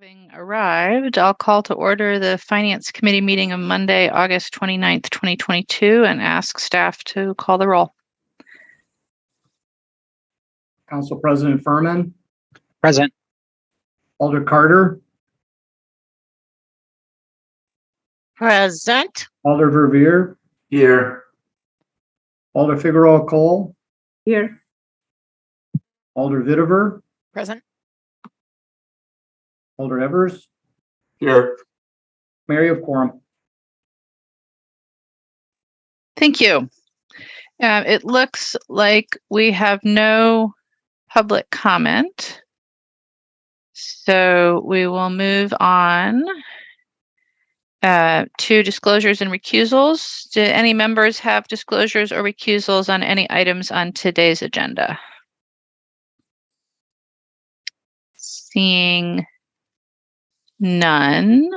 Having arrived, I'll call to order the Finance Committee meeting of Monday, August 29th, 2022, and ask staff to call the roll. Council President Furman. Present. Alder Carter. Present. Alder Verveer. Here. Alder Figueroa Cole. Here. Alder Vitiver. Present. Alder Evers. Here. Mary of Quorum. Thank you. It looks like we have no public comment, so we will move on to disclosures and recusals. Do any members have disclosures or recusals on any items on today's agenda? Seeing none.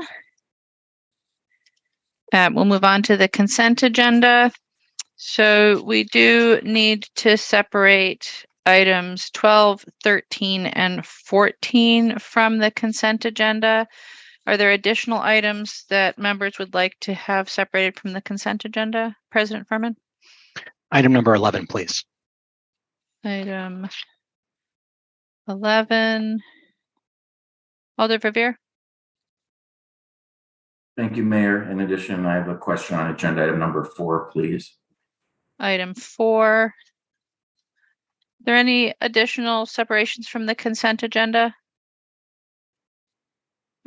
We'll move on to the consent agenda. So we do need to separate items 12, 13, and 14 from the consent agenda. Are there additional items that members would like to have separated from the consent agenda? President Furman? Item number 11, please. Item 11. Alder Verveer? Thank you, Mayor. In addition, I have a question on agenda item number 4, please. Item 4. Are there any additional separations from the consent agenda?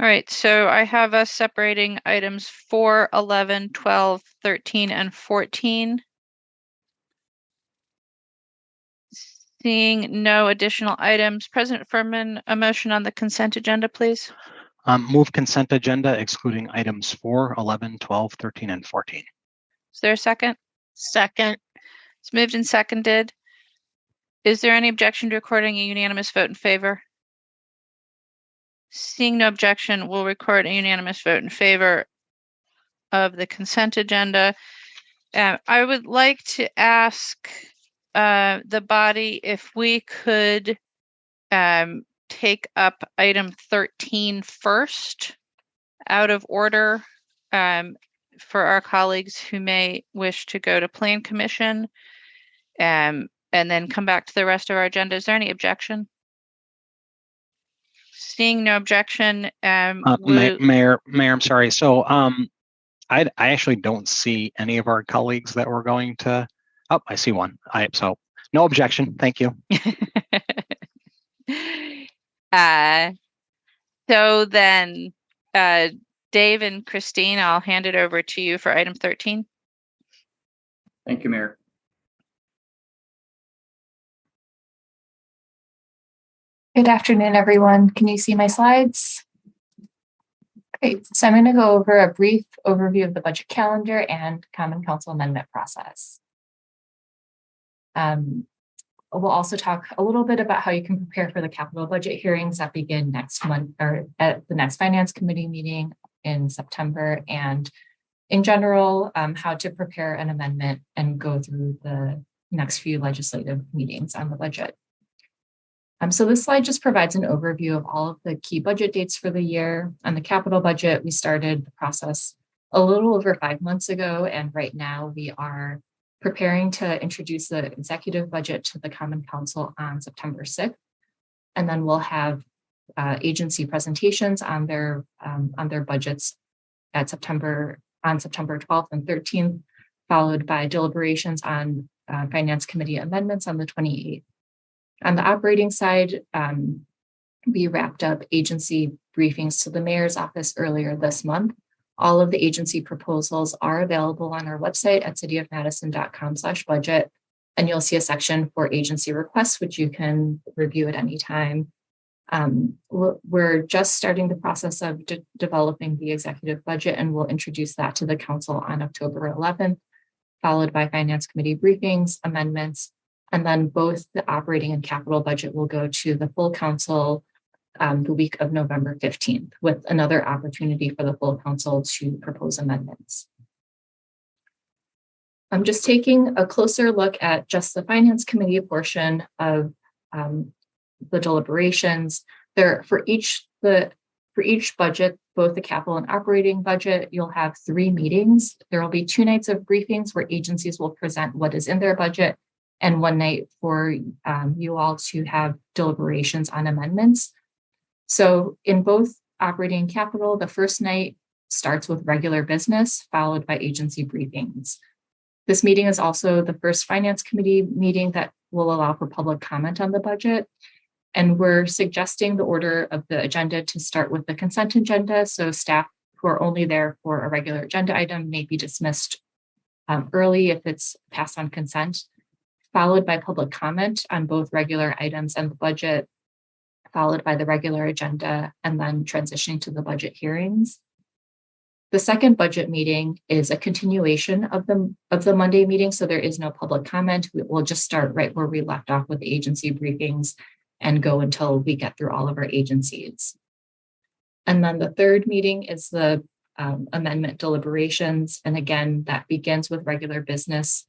All right, so I have us separating items 4, 11, 12, 13, and 14. Seeing no additional items, President Furman, a motion on the consent agenda, please. Move consent agenda excluding items 4, 11, 12, 13, and 14. Is there a second? Second. It's moved and seconded. Is there any objection to recording a unanimous vote in favor? Seeing no objection, we'll record a unanimous vote in favor of the consent agenda. I would like to ask the body if we could take up item 13 first, out of order, for our colleagues who may wish to go to Plan Commission, and then come back to the rest of our agenda. Is there any objection? Seeing no objection, Mayor, I'm sorry. So I actually don't see any of our colleagues that we're going to. Oh, I see one. So no objection. Thank you. So then, Dave and Christine, I'll hand it over to you for item 13. Thank you, Mayor. Good afternoon, everyone. Can you see my slides? Great. So I'm going to go over a brief overview of the budget calendar and Common Council amendment process. We'll also talk a little bit about how you can prepare for the capital budget hearings that begin next month, or at the next Finance Committee meeting in September, and in general, how to prepare an amendment and go through the next few legislative meetings on the budget. So this slide just provides an overview of all of the key budget dates for the year. On the capital budget, we started the process a little over 5 months ago, and right now we are preparing to introduce the executive budget to the Common Council on September 6th. And then we'll have agency presentations on their budgets on September 12th and 13th, followed by deliberations on Finance Committee amendments on the 28th. On the operating side, we wrapped up agency briefings to the mayor's office earlier this month. All of the agency proposals are available on our website at cityofmadison.com/budget, and you'll see a section for agency requests, which you can review at any time. We're just starting the process of developing the executive budget, and we'll introduce that to the council on October 11th, followed by Finance Committee briefings, amendments, and then both the operating and capital budget will go to the full council the week of November 15th, with another opportunity for the full council to propose amendments. I'm just taking a closer look at just the Finance Committee portion of the deliberations. For each the For each budget, both the capital and operating budget, you'll have 3 meetings. There will be 2 nights of briefings where agencies will present what is in their budget, and 1 night for you all to have deliberations on amendments. So in both operating and capital, the first night starts with regular business, followed by agency briefings. This meeting is also the first finance committee meeting that will allow for public comment on the budget. And we're suggesting the order of the agenda to start with the consent agenda. So staff who are only there for a regular agenda item may be dismissed early if it's passed on consent, followed by public comment on both regular items and the budget, followed by the regular agenda, and then transitioning to the budget hearings. The second budget meeting is a continuation of the Monday meeting, so there is no public comment. We'll just start right where we left off with the agency briefings and go until we get through all of our agencies. And then the third meeting is the amendment deliberations. And again, that begins with regular business,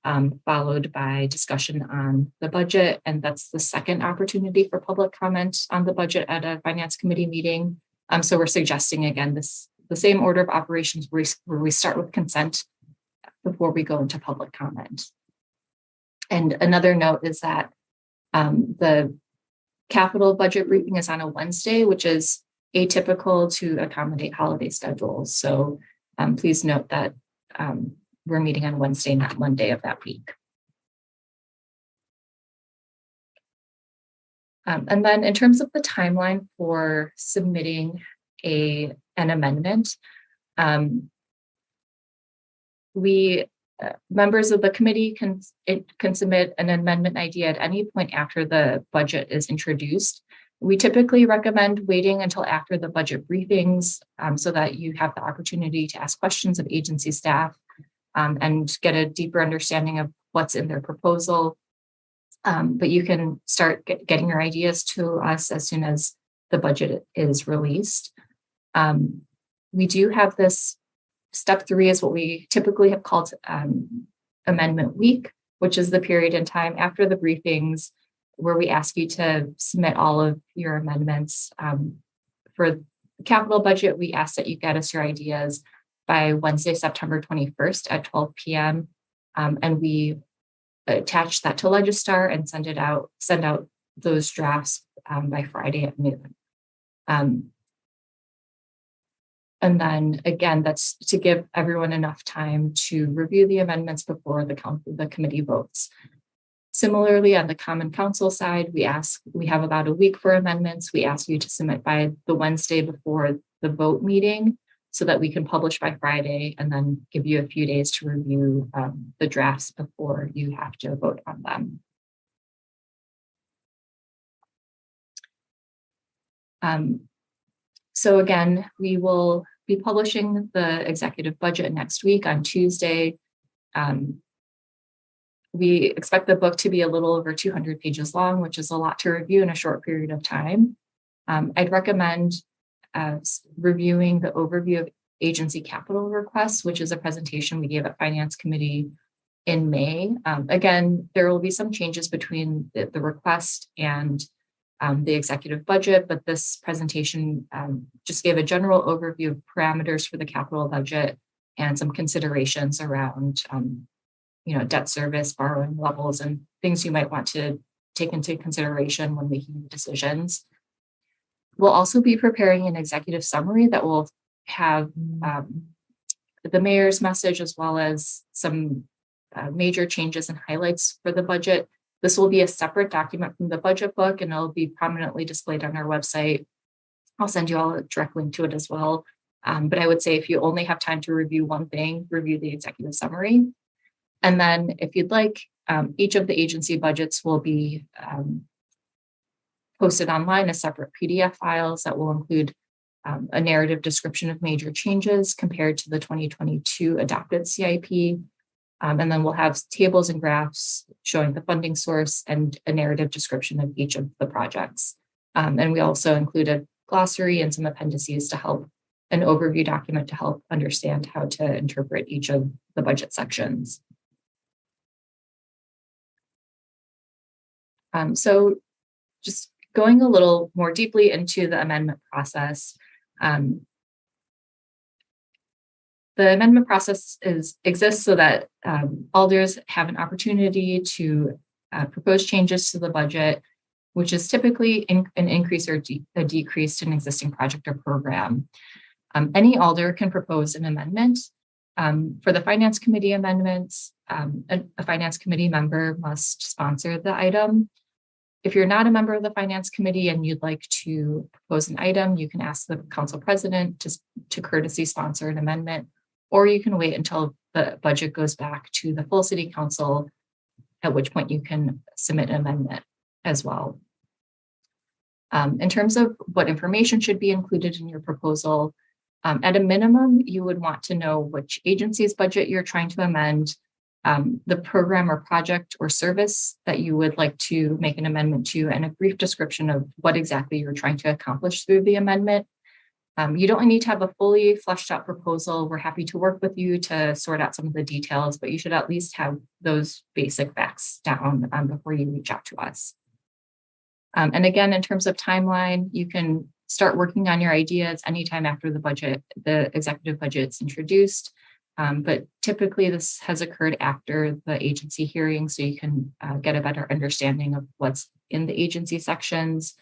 followed by discussion on the budget. And that's the second opportunity for public comment on the budget at a finance committee meeting. So we're suggesting, again, the same order of operations where we start with consent before we go into public comment. And another note is that the capital budget briefing is on a Wednesday, which is atypical to accommodate holiday schedules. So please note that we're meeting on Wednesday, not Monday of that week. And then in terms of the timeline for submitting an amendment, members of the committee can submit an amendment idea at any point after the budget is introduced. We typically recommend waiting until after the budget briefings so that you have the opportunity to ask questions of agency staff and get a deeper understanding of what's in their proposal. But you can start getting your ideas to us as soon as the budget is released. We do have this step 3 is what we typically have called amendment week, which is the period in time after the briefings where we ask you to submit all of your amendments. For the capital budget, we ask that you get us your ideas by Wednesday, September 21st at 12 p.m. And we attach that to Legistar and send out those drafts by Friday at noon. And then again, that's to give everyone enough time to review the amendments before the committee votes. Similarly, on the Common Council side, we have about a week for amendments. We ask you to submit by the Wednesday before the vote meeting so that we can publish by Friday and then give you a few days to review the drafts before you have to vote on them. So again, we will be publishing the executive budget next week on Tuesday. We expect the book to be a little over 200 pages long, which is a lot to review in a short period of time. I'd recommend reviewing the overview of agency capital requests, which is a presentation we gave at Finance Committee in May. Again, there will be some changes between the request and the executive budget, but this presentation just gave a general overview of parameters for the capital budget and some considerations around debt service, borrowing levels, and things you might want to take into consideration when making decisions. We'll also be preparing an executive summary that will have the mayor's message as well as some major changes and highlights for the budget. This will be a separate document from the budget book, and it'll be prominently displayed on our website. I'll send you all a direct link to it as well. But I would say if you only have time to review one thing, review the executive summary. And then if you'd like, each of the agency budgets will be posted online as separate PDF files that will include a narrative description of major changes compared to the 2022 adopted CIP. And then we'll have tables and graphs showing the funding source and a narrative description of each of the projects. And we also include a glossary and some appendices to help an overview document to help understand how to interpret each of the budget sections. So just going a little more deeply into the amendment process, The amendment process exists so that alders have an opportunity to propose changes to the budget, which is typically an increase or a decrease to an existing project or program. Any alder can propose an amendment. For the Finance Committee amendments, a Finance Committee member must sponsor the item. If you're not a member of the Finance Committee and you'd like to propose an item, you can ask the Council President to courtesy sponsor an amendment, or you can wait until the budget goes back to the full City Council, at which point you can submit an amendment as well. In terms of what information should be included in your proposal, at a minimum, you would want to know which agency's budget you're trying to amend, the program or project or service that you would like to make an amendment to, and a brief description of what exactly you're trying to accomplish through the amendment. You don't need to have a fully fleshed out proposal. We're happy to work with you to sort out some of the details, but you should at least have those basic facts down before you reach out to us. And again, in terms of timeline, you can start working on your ideas anytime after the executive budget is introduced. But typically this has occurred after the agency hearing, so you can get a better understanding of what's in the agency sections.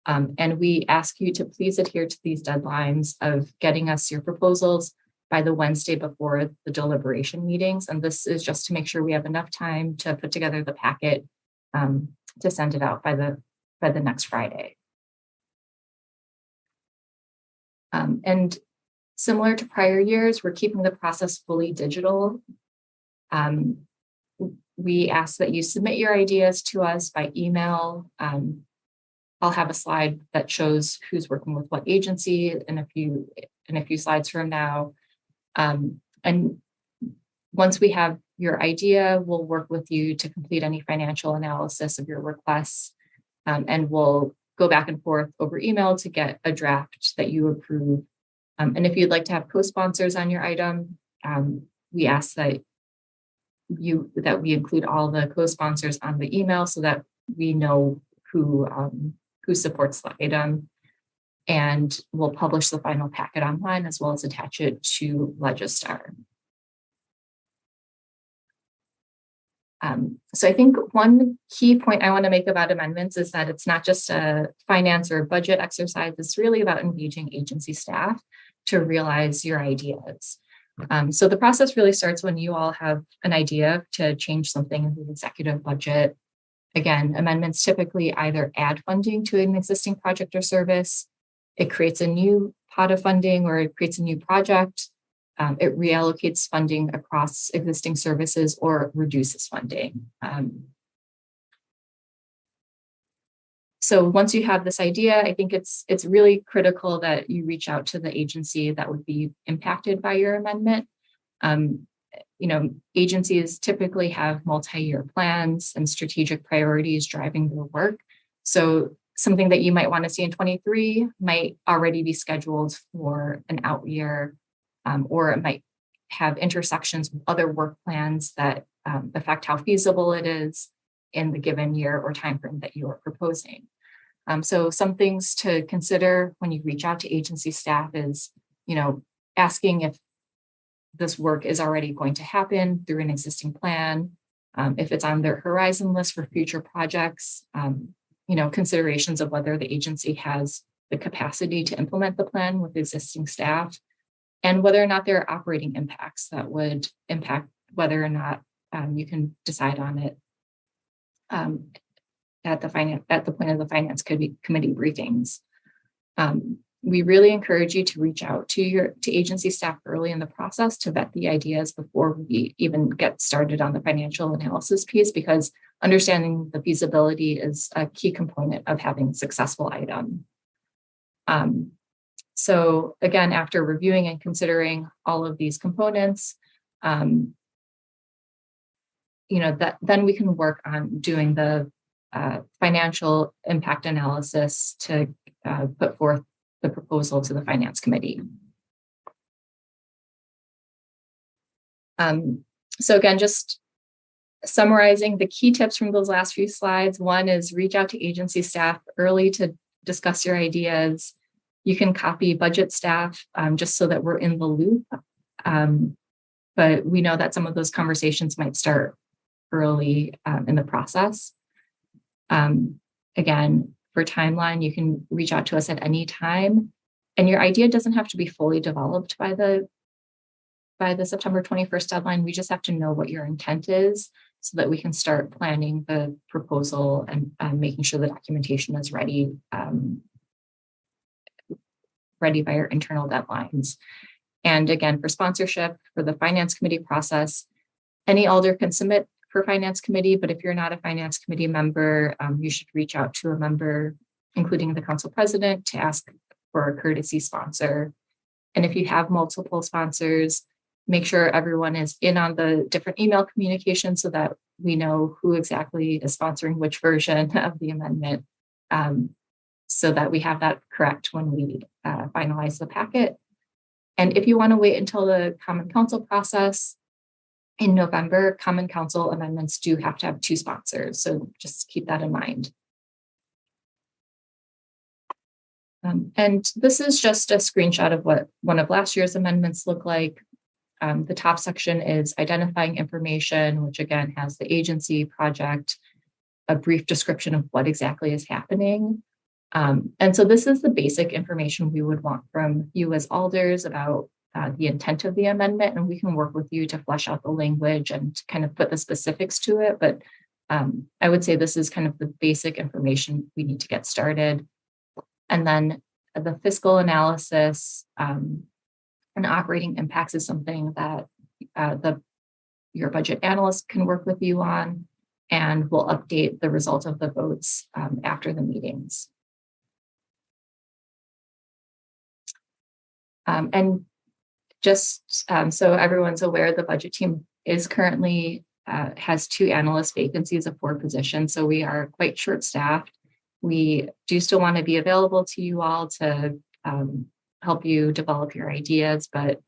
And we ask you to please adhere to these deadlines of getting us your proposals by the Wednesday before the deliberation meetings. And this is just to make sure we have enough time to put together the packet to send it out by the next Friday. And similar to prior years, we're keeping the process fully digital. We ask that you submit your ideas to us by email. I'll have a slide that shows who's working with what agency in a few slides from now. And once we have your idea, we'll work with you to complete any financial analysis of your requests. And we'll go back and forth over email to get a draft that you approve. And if you'd like to have co-sponsors on your item, we ask that we include all the co-sponsors on the email so that we know who supports the item. And we'll publish the final packet online as well as attach it to Legistar. So I think one key point I want to make about amendments is that it's not just a finance or budget exercise. It's really about engaging agency staff to realize your ideas. So the process really starts when you all have an idea to change something in the executive budget. Again, amendments typically either add funding to an existing project or service, it creates a new pot of funding, or it creates a new project. It reallocates funding across existing services or reduces funding. So once you have this idea, I think it's really critical that you reach out to the agency that would be impacted by your amendment. Agencies typically have multi-year plans and strategic priorities driving their work. So something that you might want to see in 23 might already be scheduled for an out year. Or it might have intersections with other work plans that affect how feasible it is in the given year or timeframe that you are proposing. So some things to consider when you reach out to agency staff is, asking if this work is already going to happen through an existing plan, if it's on their horizon list for future projects, considerations of whether the agency has the capacity to implement the plan with existing staff, and whether or not there are operating impacts that would impact whether or not you can decide on it at the point of the Finance Committee briefings. We really encourage you to reach out to agency staff early in the process to vet the ideas before we even get started on the financial analysis piece, because understanding the feasibility is a key component of having a successful item. So again, after reviewing and considering all of these components, then we can work on doing the financial impact analysis to put forth the proposal to the Finance Committee. So again, just summarizing the key tips from those last few slides. One is reach out to agency staff early to discuss your ideas. You can copy budget staff just so that we're in the loop. But we know that some of those conversations might start early in the process. Again, for timeline, you can reach out to us at any time. And your idea doesn't have to be fully developed by the September 21st deadline. We just have to know what your intent is so that we can start planning the proposal and making sure the documentation is ready by our internal deadlines. And again, for sponsorship, for the finance committee process, any alder can submit for finance committee, but if you're not a finance committee member, you should reach out to a member, including the council president, to ask for a courtesy sponsor. And if you have multiple sponsors, make sure everyone is in on the different email communications so that we know who exactly is sponsoring which version of the amendment, so that we have that correct when we finalize the packet. And if you want to wait until the Common Council process in November, Common Council amendments do have to have 2 sponsors. So just keep that in mind. And this is just a screenshot of what one of last year's amendments look like. The top section is identifying information, which again has the agency, project, a brief description of what exactly is happening. And so this is the basic information we would want from you as alders about the intent of the amendment, and we can work with you to flesh out the language and kind of put the specifics to it. But I would say this is kind of the basic information we need to get started. And then the fiscal analysis and operating impacts is something that your budget analyst can work with you on, and we'll update the result of the votes after the meetings. And just so everyone's aware, the budget team is currently has 2 analyst vacancies of 4 positions, so we are quite short-staffed. We do still want to be available to you all to help you develop your ideas, but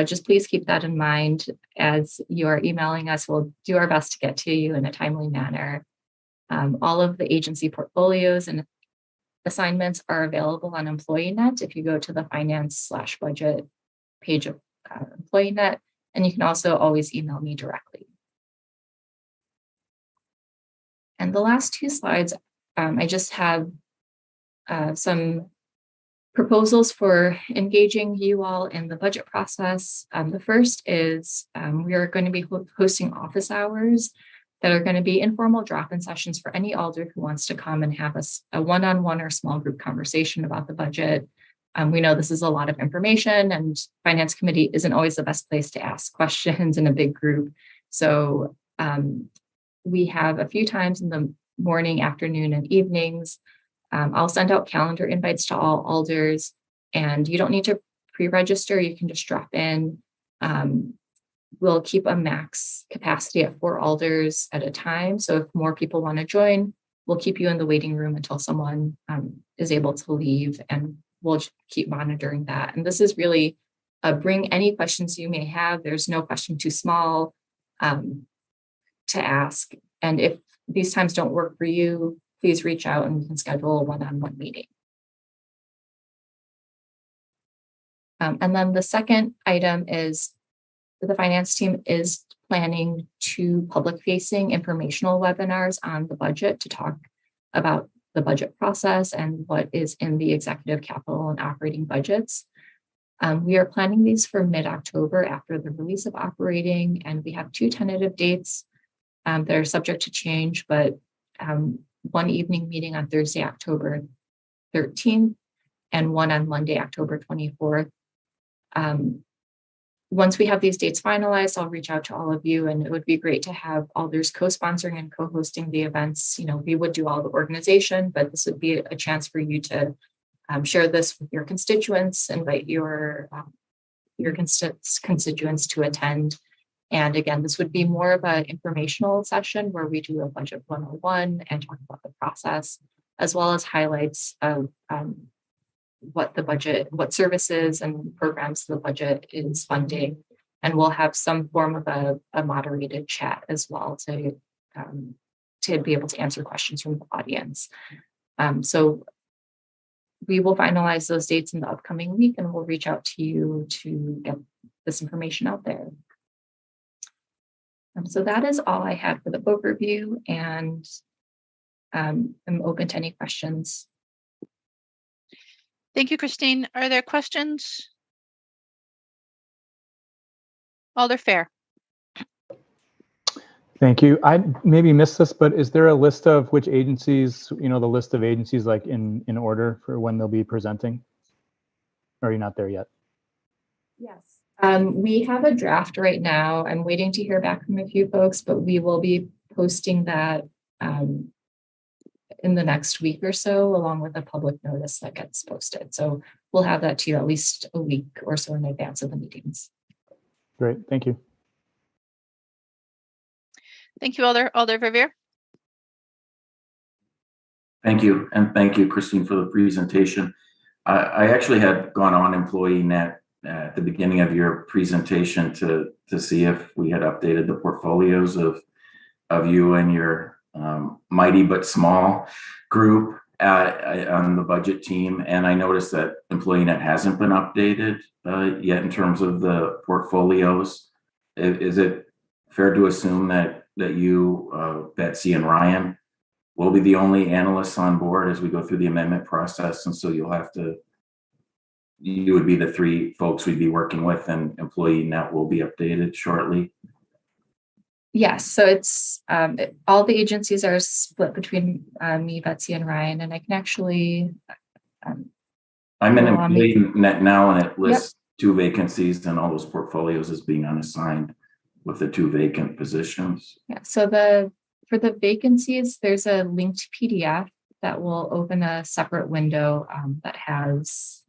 just please keep that in mind as you are emailing us. We'll do our best to get to you in a timely manner. All of the agency portfolios and assignments are available on EmployeeNet if you go to the finance/budget page of EmployeeNet, and you can also always email me directly. And the last 2 slides, I just have some proposals for engaging you all in the budget process. The first is we are going to be hosting office hours that are going to be informal drop-in sessions for any alder who wants to come and have a one-on-one or small group conversation about the budget. We know this is a lot of information, and finance committee isn't always the best place to ask questions in a big group. So we have a few times in the morning, afternoon, and evenings. I'll send out calendar invites to all alders, and you don't need to pre-register. You can just drop in. We'll keep a max capacity at 4 alders at a time. So if more people want to join, we'll keep you in the waiting room until someone is able to leave, and we'll keep monitoring that. And this is really bring any questions you may have. There's no question too small to ask. And if these times don't work for you, please reach out and we can schedule a one-on-one meeting. And then the second item is the finance team is planning 2 public-facing informational webinars on the budget to talk about the budget process and what is in the executive capital and operating budgets. We are planning these for mid-October after the release of operating, and we have 2 tentative dates that are subject to change, but one evening meeting on Thursday, October 13th, and one on Monday, October 24th. Once we have these dates finalized, I'll reach out to all of you, and it would be great to have alders co-sponsoring and co-hosting the events. We would do all the organization, but this would be a chance for you to share this with your constituents, invite your constituents to attend. And again, this would be more of an informational session where we do a budget 101 and talk about the process, as well as highlights of what services and programs the budget is funding. And we'll have some form of a moderated chat as well to be able to answer questions from the audience. So we will finalize those dates in the upcoming week, and we'll reach out to you to get this information out there. So that is all I had for the overview, and I'm open to any questions. Thank you, Christine. Are there questions? Alder Fair. Thank you. I maybe missed this, but is there a list of which agencies, the list of agencies like in order for when they'll be presenting? Or are you not there yet? Yes. We have a draft right now. I'm waiting to hear back from a few folks, but we will be posting that in the next week or so, along with a public notice that gets posted. So we'll have that to you at least a week or so in advance of the meetings. Great, thank you. Thank you, Alder Verveer. Thank you. And thank you, Christine, for the presentation. I actually had gone on EmployeeNet at the beginning of your presentation to see if we had updated the portfolios of you and your mighty but small group on the budget team. And I noticed that EmployeeNet hasn't been updated yet in terms of the portfolios. Is it fair to assume that you, Betsy and Ryan, will be the only analysts on board as we go through the amendment process? And so you would be the three folks we'd be working with, and EmployeeNet will be updated shortly. Yes, so it's all the agencies are split between me, Betsy, and Ryan, and I can actually. I'm in EmployeeNet now, and it lists 2 vacancies and all those portfolios as being unassigned with the 2 vacant positions. Yeah, so for the vacancies, there's a linked PDF that will open a separate window that has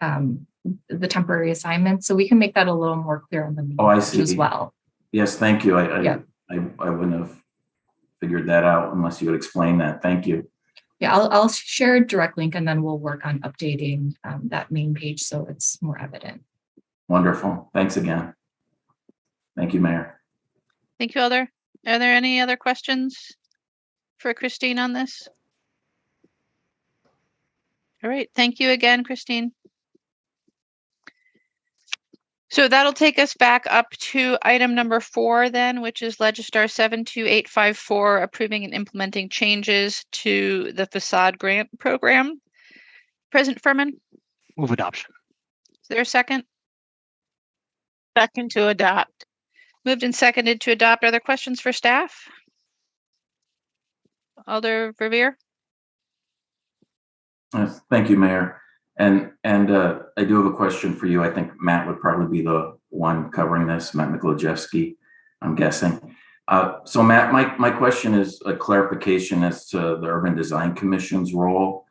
the temporary assignments. So we can make that a little more clear on the meeting as well. Yes, thank you. I wouldn't have figured that out unless you would explain that. Thank you. Yeah, I'll share a direct link, and then we'll work on updating that main page so it's more evident. Wonderful. Thanks again. Thank you, Mayor. Thank you, Alder. Are there any other questions for Christine on this? All right. Thank you again, Christine. So that'll take us back up to item number 4 then, which is Legistar 72854, approving and implementing changes to the facade grant program. President Furman? Move adoption. Is there a second? Second to adopt. Moved and seconded to adopt. Are there questions for staff? Alder Verveer? Thank you, Mayor. And I do have a question for you. I think Matt would probably be the one covering this, Matt Miklajewski, I'm guessing. So Matt, my question is a clarification as to the Urban Design Commission's role.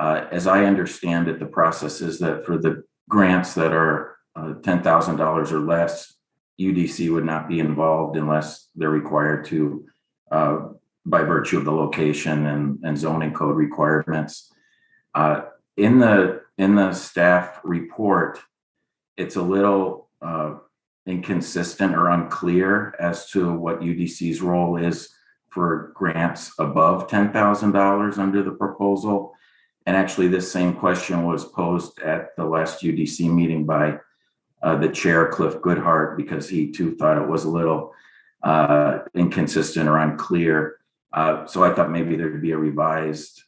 As I understand it, the process is that for the grants that are $10,000 or less, UDC would not be involved unless they're required to, by virtue of the location and zoning code requirements. In the staff report, it's a little inconsistent or unclear as to what UDC's role is for grants above $10,000 under the proposal. And actually, this same question was posed at the last UDC meeting by the chair, Cliff Goodhart, because he too thought it was a little inconsistent or unclear. So I thought maybe there'd be a revised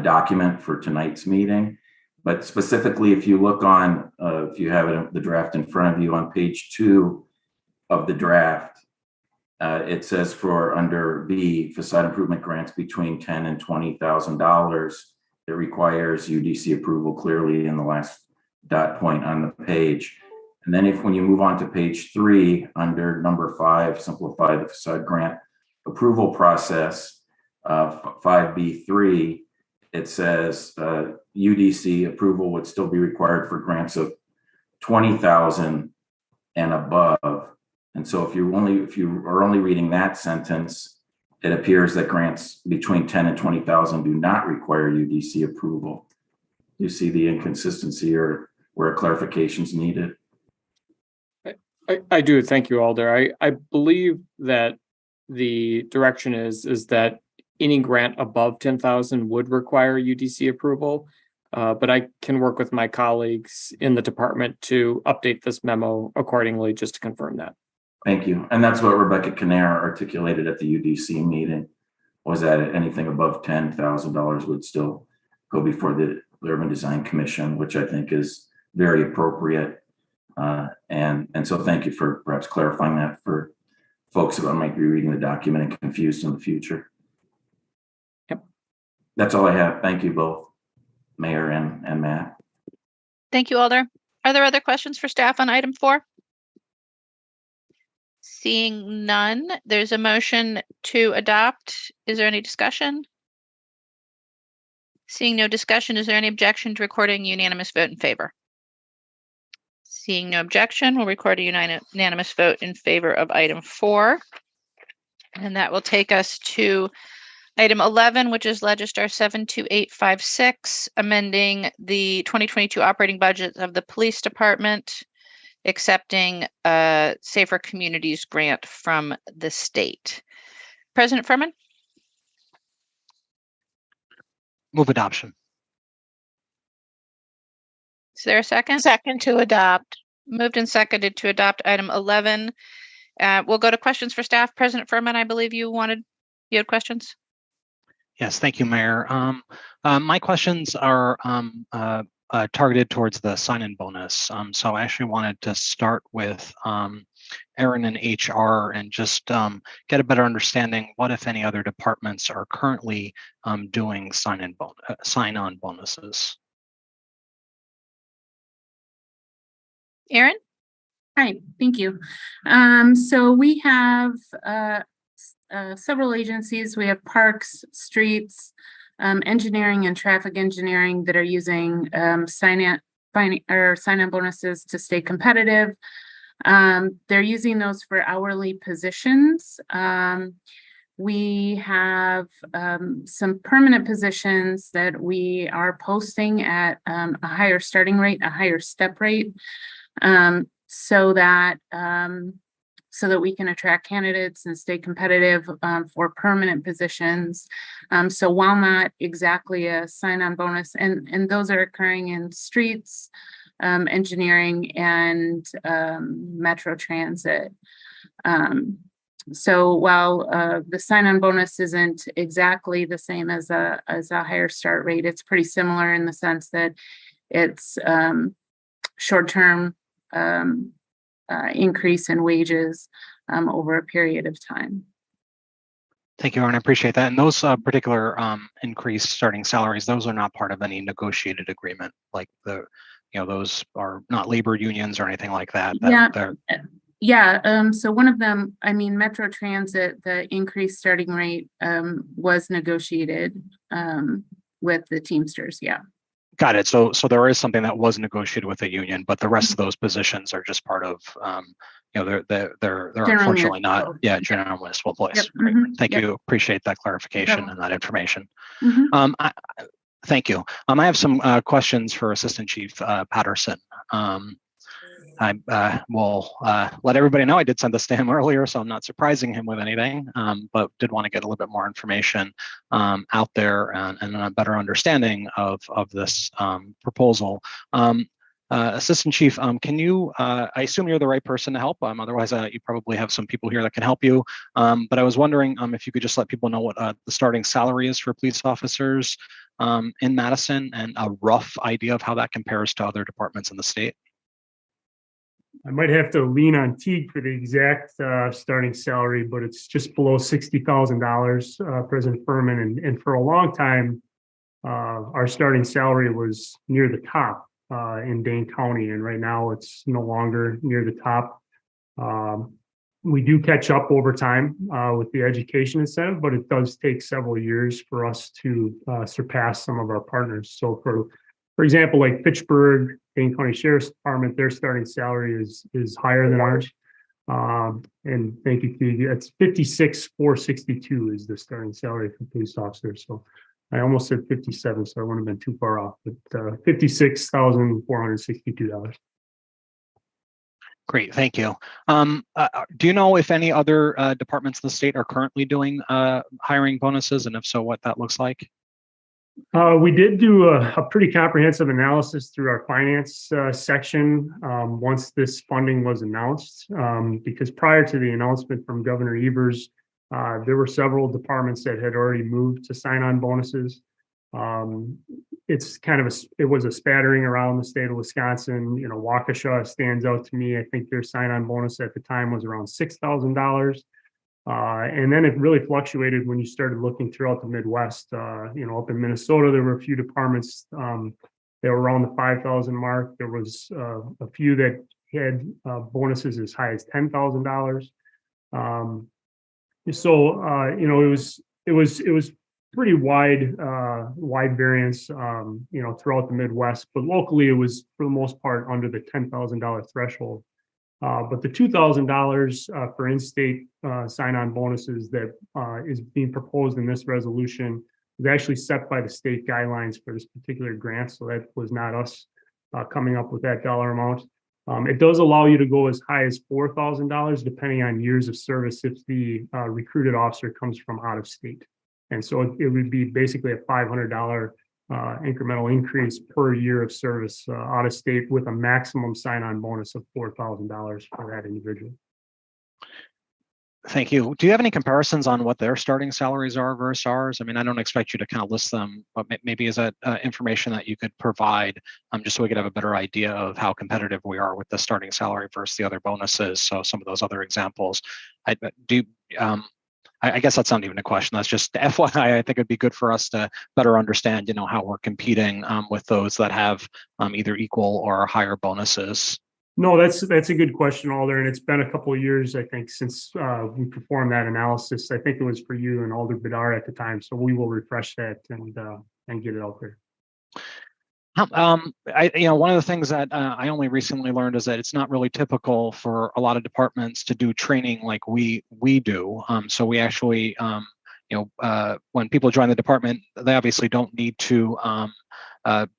document for tonight's meeting. But specifically, if you look on, if you have the draft in front of you on page 2 of the draft, it says for under B, facade improvement grants between $10,000 and $20,000, it requires UDC approval clearly in the last dot point on the page. And then when you move on to page 3, under number 5, simplify the facade grant approval process, 5B3, it says UDC approval would still be required for grants of $20,000 and above. And so if you are only reading that sentence, it appears that grants between $10,000 and $20,000 do not require UDC approval. You see the inconsistency or where a clarification is needed? I do. Thank you, Alder. I believe that the direction is that any grant above 10,000 would require UDC approval. But I can work with my colleagues in the department to update this memo accordingly, just to confirm that. Thank you. And that's what Rebecca Canara articulated at the UDC meeting, was that anything above $10,000 would still go before the Urban Design Commission, which I think is very appropriate. And so thank you for perhaps clarifying that for folks that might be reading the document and confused in the future. Yep. That's all I have. Thank you both, Mayor and Matt. Thank you, Alder. Are there other questions for staff on item 4? Seeing none, there's a motion to adopt. Is there any discussion? Seeing no discussion, is there any objection to recording unanimous vote in favor? Seeing no objection, we'll record a unanimous vote in favor of item 4. And that will take us to item 11, which is Legistar 72856, amending the 2022 operating budget of the police department, accepting a Safer Communities grant from the state. President Furman? Move adoption. Is there a second? Second to adopt. Moved and seconded to adopt item 11. We'll go to questions for staff. President Furman, I believe you had questions. Yes, thank you, Mayor. My questions are targeted towards the sign-in bonus. So I actually wanted to start with Erin and HR and just get a better understanding what, if any, other departments are currently doing sign-on bonuses. Erin? Hi, thank you. So we have several agencies. We have parks, streets, engineering and traffic engineering that are using sign-on bonuses to stay competitive. They're using those for hourly positions. We have some permanent positions that we are posting at a higher starting rate, a higher step rate, so that we can attract candidates and stay competitive for permanent positions. So while not exactly a sign-on bonus, and those are occurring in streets, engineering, and metro transit. So while the sign-on bonus isn't exactly the same as a higher start rate, it's pretty similar in the sense that it's short-term increase in wages over a period of time. Thank you, Erin. I appreciate that. And those particular increased starting salaries, those are not part of any negotiated agreement. Like those are not labor unions or anything like that. So one of them, Metro Transit, the increased starting rate was negotiated with the Teamsters. Yeah. Got it. So there is something that was negotiated with the union, but the rest of those positions are just part of, they're unfortunately not, general municipal employees. Yep. Great. Mm-hmm. Thank you. Appreciate that clarification and that information. Mm-hmm. Thank you. I have some questions for Assistant Chief Patterson. I will let everybody know I did send this to him earlier, so I'm not surprising him with anything, but did want to get a little bit more information out there and a better understanding of this proposal. Assistant Chief, can you, I assume you're the right person to help, otherwise you probably have some people here that can help you, but I was wondering if you could just let people know what the starting salary is for police officers in Madison and a rough idea of how that compares to other departments in the state. I might have to lean on Teague for the exact starting salary, but it's just below $60,000, President Furman. And for a long time, our starting salary was near the top in Dane County. And right now it's no longer near the top. We do catch up over time with the education incentive, but it does take several years for us to surpass some of our partners. So for example, like Fitchburg, Dane County Sheriff's Department, their starting salary is higher than ours. And thank you, Teague. It's $56,462 is the starting salary for police officers. So I almost said 57, so I wouldn't have been too far off, but $56,462. Great, thank you. Do you know if any other departments in the state are currently doing hiring bonuses, and if so, what that looks like? We did do a pretty comprehensive analysis through our finance section once this funding was announced, because prior to the announcement from Governor Evers, there were several departments that had already moved to sign-on bonuses. It's kind of it was a spattering around the state of Wisconsin. You know, Waukesha stands out to me. I think their sign-on bonus at the time was around $6,000. And then it really fluctuated when you started looking throughout the Midwest. You know, up in Minnesota, there were a few departments that were around the 5,000 mark. There was a few that had bonuses as high as $10,000. You know, it was pretty wide variance, you know, throughout the Midwest, but locally it was for the most part under the $10,000 threshold. But the $2,000 for in-state sign-on bonuses that is being proposed in this resolution was actually set by the state guidelines for this particular grant. So that was not us coming up with that dollar amount. It does allow you to go as high as $4,000 depending on years of service if the recruited officer comes from out of state. And so it would be basically a $500 incremental increase per year of service out of state with a maximum sign-on bonus of $4,000 for that individual. Thank you. Do you have any comparisons on what their starting salaries are versus ours? I mean, I don't expect you to kind of list them, but maybe is that information that you could provide just so we could have a better idea of how competitive we are with the starting salary versus the other bonuses. So some of those other examples. I guess that's not even a question. That's just FYI. I think it'd be good for us to better understand, you know, how we're competing with those that have either equal or higher bonuses. No, that's a good question, Alder, and it's been a couple of years, I think, since we performed that analysis. I think it was for you and Alder Bedar at the time, so we will refresh that and get it out there. One of the things that I only recently learned is that it's not really typical for a lot of departments to do training like we do. So we actually, when people join the department, they obviously don't need to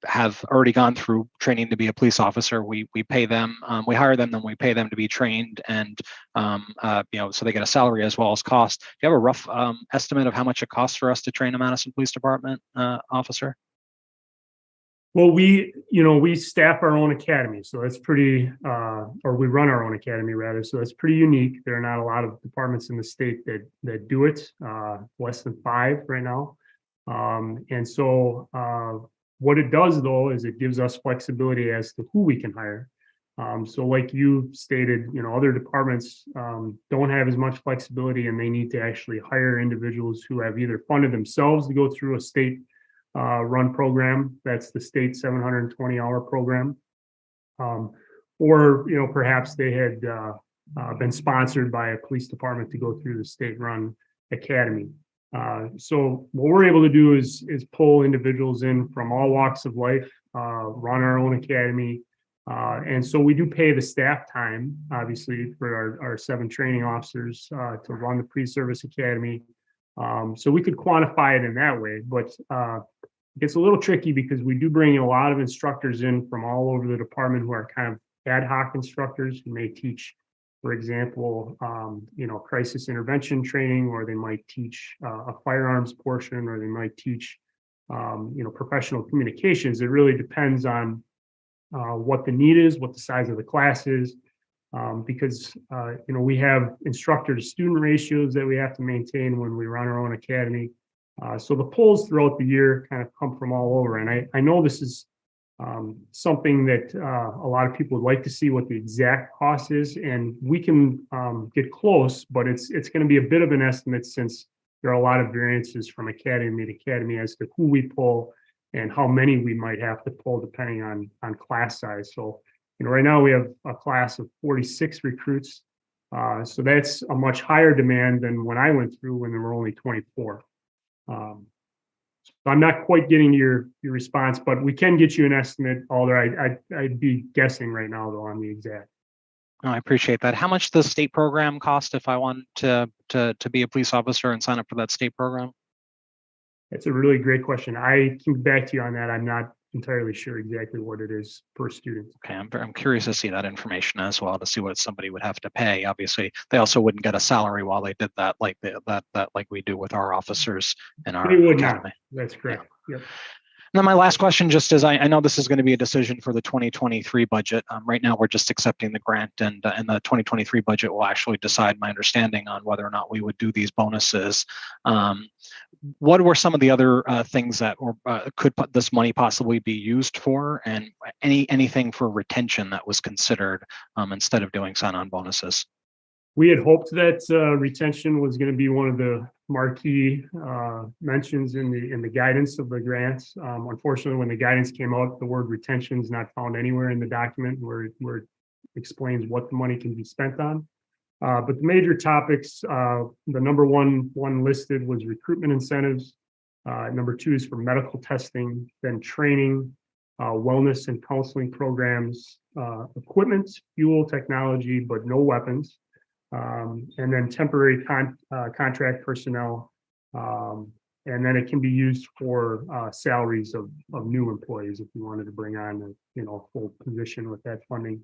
have already gone through training to be a police officer. We pay them, we hire them, then we pay them to be trained, and so they get a salary as well as cost. Do you have a rough estimate of how much it costs for us to train a Madison Police Department officer? Well, we staff our own academy, so that's pretty, or we run our own academy rather, so that's pretty unique. There are not a lot of departments in the state that do it, less than 5 right now. And so what it does though, is it gives us flexibility as to who we can hire. So like you stated, other departments don't have as much flexibility, and they need to actually hire individuals who have either funded themselves to go through a state run program, that's the state 720-hour program, or perhaps they had been sponsored by a police department to go through the state run academy. So what we're able to do is pull individuals in from all walks of life, run our own academy, and so we do pay the staff time, obviously, for our 7 training officers to run the pre-service academy. So we could quantify it in that way, but it gets a little tricky because we do bring a lot of instructors in from all over the department who are kind of ad hoc instructors who may teach, for example, crisis intervention training, or they might teach a firearms portion, or they might teach, professional communications. It really depends on what the need is, what the size of the class is. Because we have instructor to student ratios that we have to maintain when we run our own academy. So the polls throughout the year kind of come from all over. And I know this is something that a lot of people would like to see what the exact cost is, and we can get close, but it's going to be a bit of an estimate since there are a lot of variances from academy to academy as to who we pull and how many we might have to pull depending on class size. So right now we have a class of 46 recruits. So that's a much higher demand than when I went through when there were only 24. So I'm not quite getting your response, but we can get you an estimate, Alder. I'd be guessing right now though on the exact. Oh, I appreciate that. How much does the state program cost if I want to be a police officer and sign up for that state program? That's a really great question. I can get back to you on that. I'm not entirely sure exactly what it is per student. Okay, I'm curious to see that information as well, to see what somebody would have to pay. Obviously, they also wouldn't get a salary while they did that, like like we do with our officers in our They would academy. not. That's correct. Yep. And then my last question, just is, I know this is going to be a decision for the 2023 budget. Right now, we're just accepting the grant, and the 2023 budget will actually decide, my understanding, on whether or not we would do these bonuses. What were some of the other things that could this money possibly be used for, and anything for retention that was considered instead of doing sign-on bonuses? We had hoped that retention was going to be one of the marquee mentions in the guidance of the grants. Unfortunately, when the guidance came out, the word retention is not found anywhere in the document where it explains what the money can be spent on. But the major topics, the number one listed was recruitment incentives. Number 2 is for medical testing, then training, wellness and counseling programs, equipment, fuel, technology, but no weapons. And then temporary contract personnel. And then it can be used for salaries of new employees if you wanted to bring on a full position with that funding.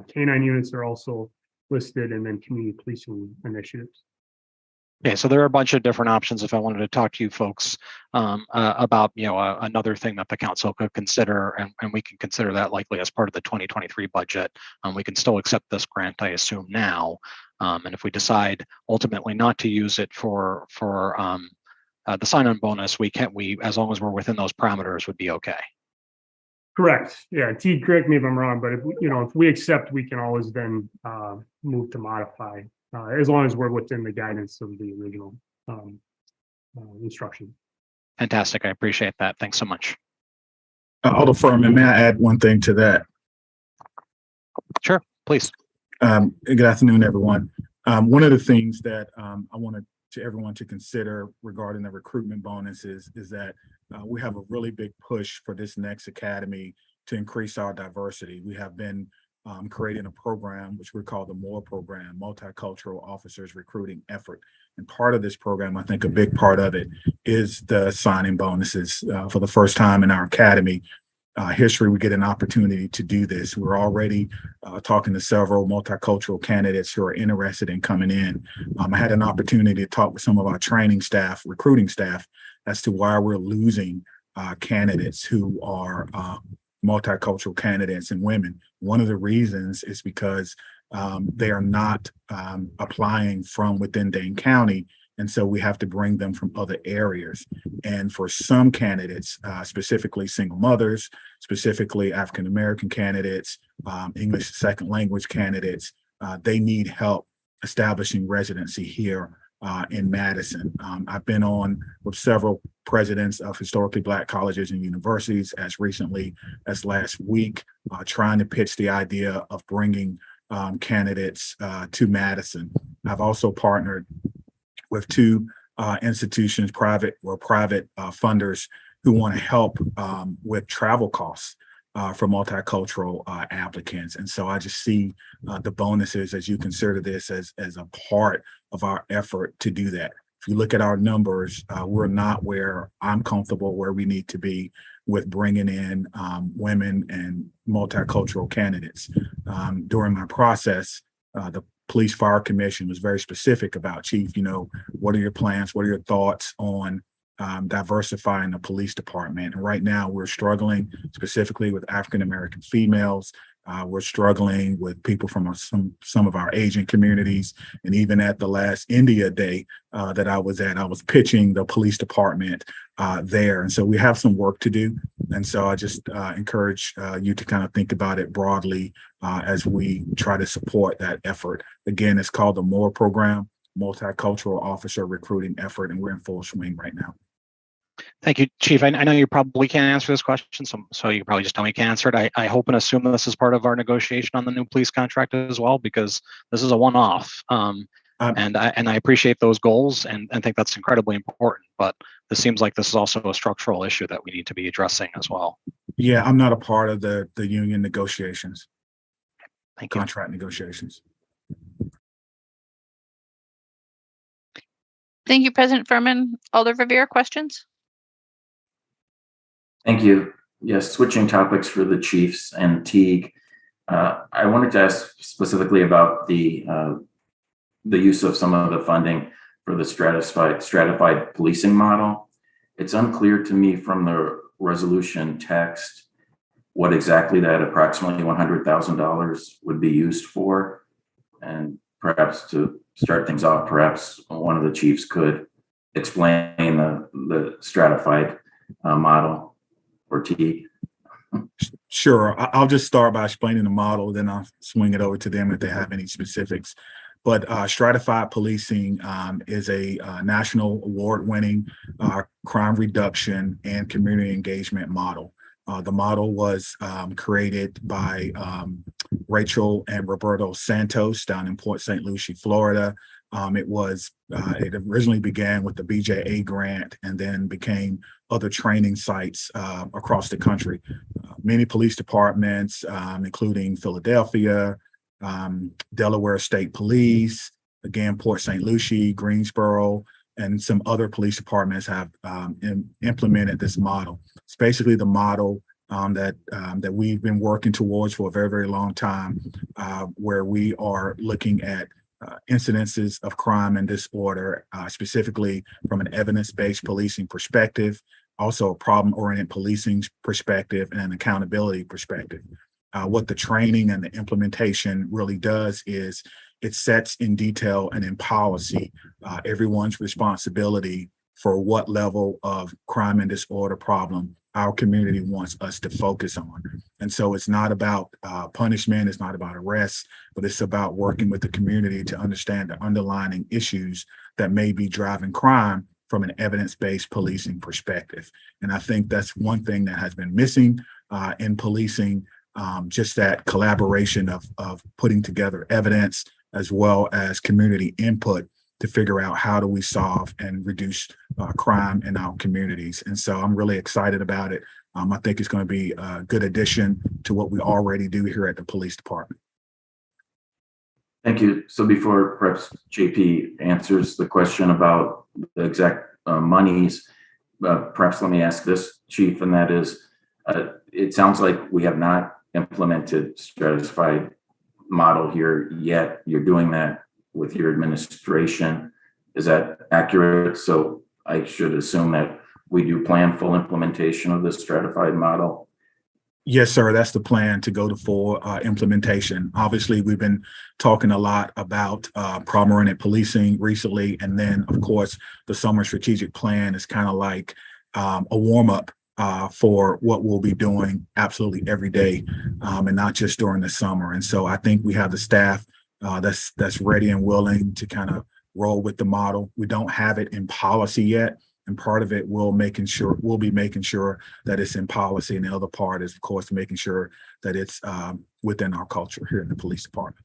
Canine units are also listed, and then community policing initiatives. Okay, so there are a bunch of different options if I wanted to talk to you folks about, another thing that the council could consider, and we can consider that likely as part of the 2023 budget. We can still accept this grant, I assume, now. And if we decide ultimately not to use it for the sign-on bonus, we as long as we're within those parameters, would be okay. Correct. Yeah, T, correct me if I'm wrong, but if we accept, we can always then move to modify, as long as we're within the guidance of the original instruction. Fantastic. I appreciate that. Thanks so much. Alder Furman, may I add one thing to that? Sure, please. Good afternoon, everyone. One of the things that I wanted everyone to consider regarding the recruitment bonuses is that we have a really big push for this next academy to increase our diversity. We have been creating a program which we call the MORE program, Multicultural Officers Recruiting Effort. And part of this program, I think a big part of it, is the signing bonuses. For the first time in our academy history, we get an opportunity to do this. We're already talking to several multicultural candidates who are interested in coming in. I had an opportunity to talk with some of our training staff, recruiting staff, as to why we're losing candidates who are multicultural candidates and women. One of the reasons is because they are not applying from within Dane County. And so we have to bring them from other areas. And for some candidates, specifically single mothers, specifically African-American candidates, English second language candidates, they need help establishing residency here in Madison. I've been on with several presidents of historically Black colleges and universities as recently as last week, trying to pitch the idea of bringing candidates to Madison. I've also partnered with 2 institutions, private funders, who want to help with travel costs for multicultural applicants. And so I just see the bonuses, as you consider this, as a part of our effort to do that. If you look at our numbers, we're not where I'm comfortable, where we need to be with bringing in women and multicultural candidates. During my process, the Police Fire Commission was very specific about, Chief, what are your plans? What are your thoughts on diversifying the police department? And right now we're struggling specifically with African-American females. We're struggling with people from some of our Asian communities. And even at the last India Day that I was at, I was pitching the police department there. And so we have some work to do. And so I just encourage you to kind of think about it broadly as we try to support that effort. Again, it's called the MORE program, Multicultural Officer Recruiting Effort, and we're in full swing right now. Thank you, Chief. I know you probably can't answer this question, so you probably just tell me you can answer it. I hope and assume that this is part of our negotiation on the new police contract as well, because this is a one-off. And I appreciate those goals and think that's incredibly important. But this seems like this is also a structural issue that we need to be addressing as well. Yeah, I'm not a part of the union negotiations. Thank you. Contract negotiations. Thank you, President Furman. Alder Rivera, questions? Thank you. Yes, switching topics for the chiefs and Teague. I wanted to ask specifically about the use of some of the funding for the stratified policing model. It's unclear to me from the resolution text what exactly that approximately $100,000 would be used for. And perhaps to start things off, perhaps one of the chiefs could explain the stratified model or T. Sure. I'll just start by explaining the model, then I'll swing it over to them if they have any specifics. But stratified policing is a national award-winning crime reduction and community engagement model. The model was created by Rachel and Roberto Santos down in Port St. Lucie, Florida. It originally began with the BJA grant and then became other training sites across the country. Many police departments, including Philadelphia, Delaware State Police, again, Port St. Lucie, Greensboro, and some other police departments have implemented this model. It's basically the model that we've been working towards for a very, very long time, where we are looking at incidences of crime and disorder, specifically from an evidence-based policing perspective, also a problem-oriented policing perspective, and an accountability perspective. What the training and the implementation really does is it sets in detail and in policy everyone's responsibility for what level of crime and disorder problem our community wants us to focus on. And so it's not about punishment, it's not about arrests, but it's about working with the community to understand the underlying issues that may be driving crime from an evidence-based policing perspective. And I think that's one thing that has been missing in policing, just that collaboration of putting together evidence as well as community input to figure out how do we solve and reduce crime in our communities. And so I'm really excited about it. I think it's going to be a good addition to what we already do here at the police department. Thank you. So before perhaps JP answers the question about the exact monies, perhaps let me ask this, Chief, and that is, it sounds like we have not implemented stratified model here yet. You're doing that with your administration. Is that accurate? So I should assume that we do plan full implementation of this stratified model. Yes, sir. That's the plan, to go to full implementation. Obviously, we've been talking a lot about problem-oriented policing recently. And then, of course, the summer strategic plan is kind of like a warm-up for what we'll be doing absolutely every day, and not just during the summer. And so I think we have the staff that's ready and willing to kind of roll with the model. We don't have it in policy yet, and part of it we'll be making sure that it's in policy, and the other part is, of course, making sure that it's within our culture here in the police department.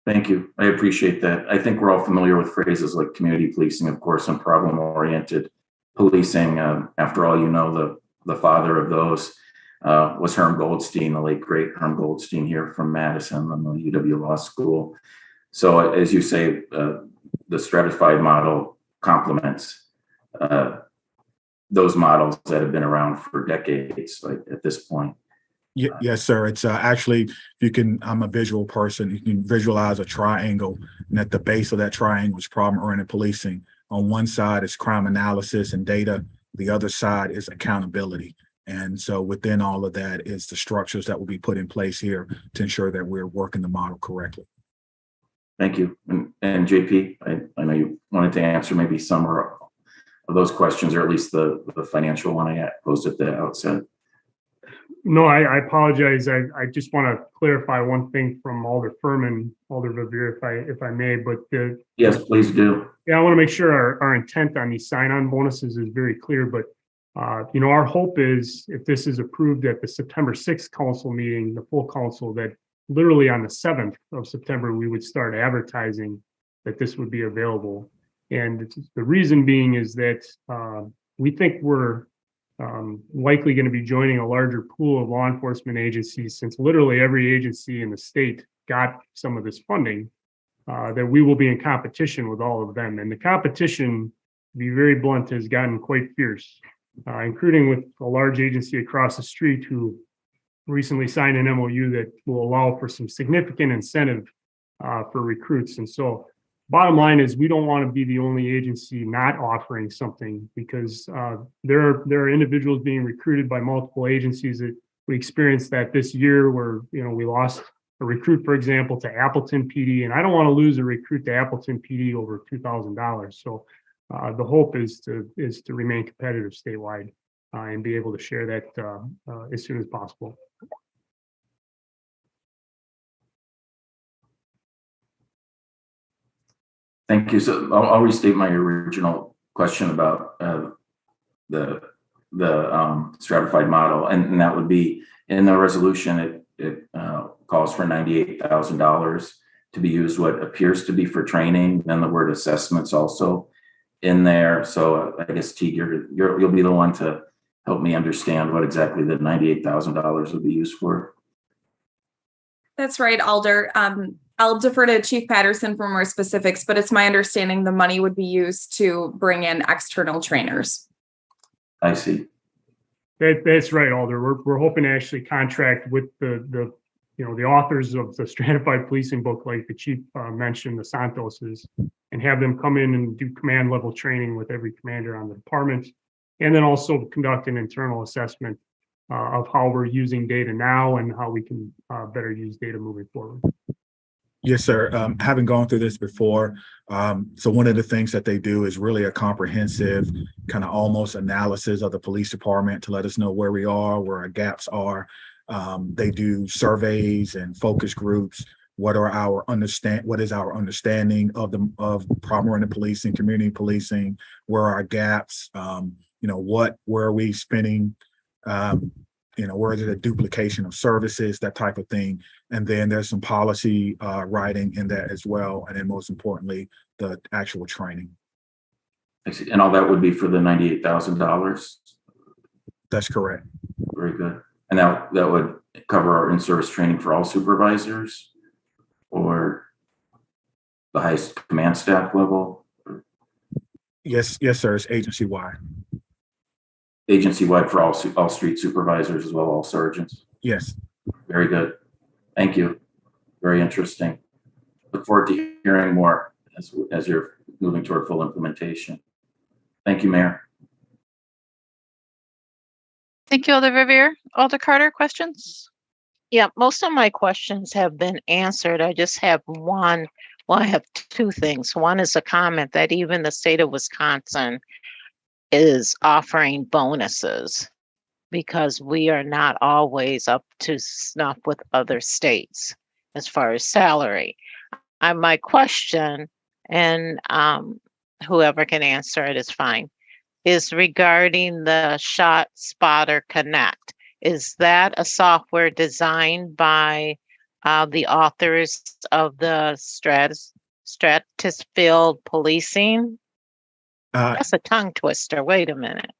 Thank you. I appreciate that. I think we're all familiar with phrases like community policing, of course, and problem-oriented policing. After all, you know, the father of those was Herm Goldstein, the late great Herm Goldstein here from Madison and the UW Law School. So as you say, the stratified model complements those models that have been around for decades, like at this point. Yes, sir. It's actually, I'm a visual person. You can visualize a triangle, and at the base of that triangle is problem-oriented policing. On one side is crime analysis and data. The other side is accountability. And so within all of that is the structures that will be put in place here to ensure that we're working the model correctly. Thank you. And JP, I know you wanted to answer maybe some of those questions, or at least the financial one I posed at the outset. No, I apologize. I just want to clarify one thing from Alder Furman, Alder Verveer, if I may, but yes, please do. Yeah, I want to make sure our intent on these sign-on bonuses is very clear, but our hope is, if this is approved at the September 6th council meeting, the full council, that literally on the 7th of September, we would start advertising that this would be available. And the reason being is that we think we're likely going to be joining a larger pool of law enforcement agencies, since literally every agency in the state got some of this funding, that we will be in competition with all of them. And the competition, to be very blunt, has gotten quite fierce. including with a large agency across the street who recently signed an MOU that will allow for some significant incentive for recruits. And so bottom line is we don't want to be the only agency not offering something, because there are individuals being recruited by multiple agencies. That we experienced that this year where, we lost a recruit, for example, to Appleton PD, and I don't want to lose a recruit to Appleton PD over $2,000. So the hope is to remain competitive statewide and be able to share that as soon as possible. Thank you. So I'll restate my original question about the stratified model, and that would be in the resolution. It calls for $98,000 to be used what appears to be for training. Then the word assessments also in there. So I guess Teague, you'll be the one to help me understand what exactly the $98,000 would be used for. That's right, Alder. I'll defer to Chief Patterson for more specifics, but it's my understanding the money would be used to bring in external trainers. I see. That's right, Alder. We're hoping to actually contract with the authors of the stratified policing book, like the chief mentioned, the Santoses, and have them come in and do command level training with every commander on the department, and then also conduct an internal assessment of how we're using data now and how we can better use data moving forward. Yes, sir. Having gone through this before, so one of the things that they do is really a comprehensive kind of almost analysis of the police department to let us know where we are, where our gaps are. They do surveys and focus groups. What is our understanding of problem in the policing, community policing? Where are our gaps? Where are we spending? Where is it a duplication of services, that type of thing. And then there's some policy writing in that as well. And then most importantly, the actual training. I see. And all that would be for the $98,000? That's correct. Very good. And that would cover our in-service training for all supervisors or the highest command staff level? Yes, sir. It's agency-wide. Agency-wide for all street supervisors as well, all sergeants? Yes. Very good. Thank you. Very interesting. Look forward to hearing more as you're moving toward full implementation. Thank you, Mayor. Thank you, Alder Verveer. Alder Carter, questions? Yeah, most of my questions have been answered. I just have one. Well, I have two things. One is a comment that even the state of Wisconsin is offering bonuses because we are not always up to snuff with other states as far as salary. My question, and whoever can answer it is fine, is regarding the Shot Spotter Connect. Is that a software designed by the authors of the Stratisfield Policing? That's a tongue twister. Wait a minute.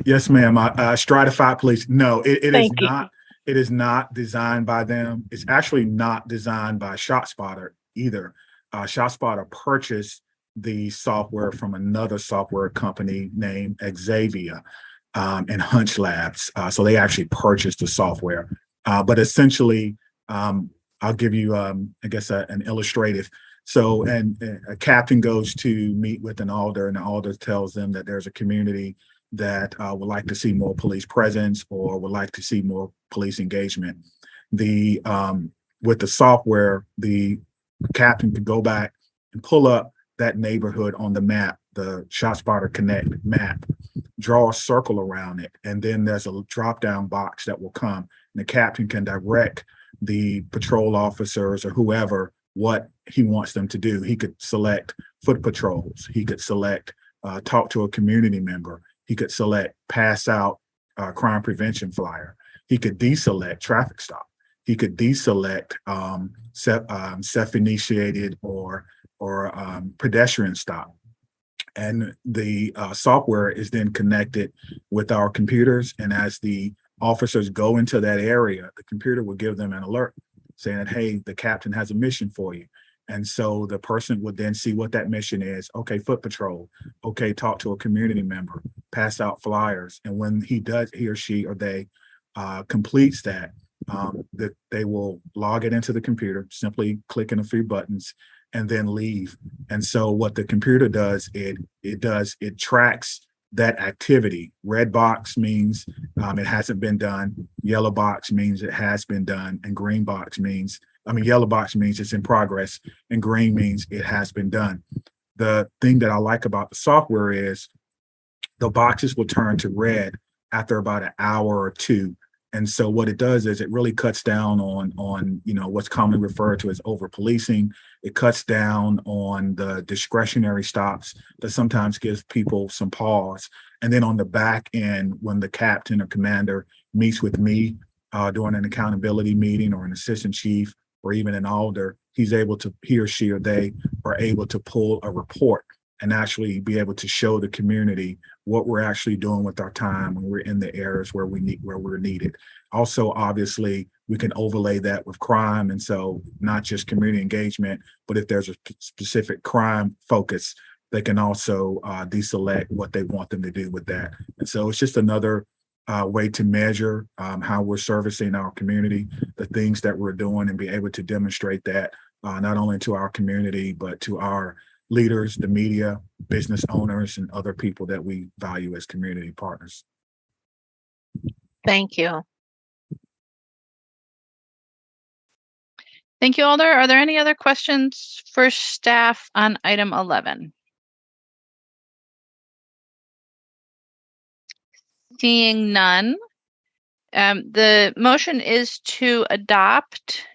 Yes, ma'am. Stratified police. No, it is Thank you. not. It is not designed by them. It's actually not designed by ShotSpotter either. ShotSpotter purchased the software from another software company named Xavier and Hunch Labs. So they actually purchased the software. But essentially, I'll give you, I guess, an illustrative. So, and a captain goes to meet with an alder, and the alder tells them that there's a community that would like to see more police presence or would like to see more police engagement. With the software, the captain could go back and pull up that neighborhood on the map, the ShotSpotter Connect map, draw a circle around it, and then there's a drop-down box that will come, and the captain can direct the patrol officers or whoever what he wants them to do. He could select foot patrols. He could select talk to a community member. He could select pass out crime prevention flyer. He could deselect traffic stop. He could deselect self-initiated or pedestrian stop. And the software is then connected with our computers. And as the officers go into that area, the computer will give them an alert saying, hey, the captain has a mission for you. And so the person would then see what that mission is. Okay, foot patrol. Okay, talk to a community member. pass out flyers. And when he or she or they completes that, that they will log it into the computer, simply clicking a few buttons and then leave. And so what the computer does, it tracks that activity. Red box means it hasn't been done. Yellow box means it has been done. And green box means, yellow box means it's in progress, and green means it has been done. The thing that I like about the software is the boxes will turn to red after about an hour or two. And so what it does is it really cuts down on what's commonly referred to as over policing. It cuts down on the discretionary stops that sometimes gives people some pause. And then on the back end, when the captain or commander meets with me during an accountability meeting or an assistant chief or even an alder, he or she or they are able to pull a report and actually be able to show the community what we're actually doing with our time when we're in the areas where we're needed. Also, obviously, we can overlay that with crime. And so not just community engagement, but if there's a specific crime focus, they can also deselect what they want them to do with that. And so it's just another way to measure how we're servicing our community, the things that we're doing, and be able to demonstrate that not only to our community, but to our leaders, the media, business owners, and other people that we value as community partners. Thank you. Thank you, Alder. Are there any other questions for staff on item 11? Seeing none, the motion is to adopt.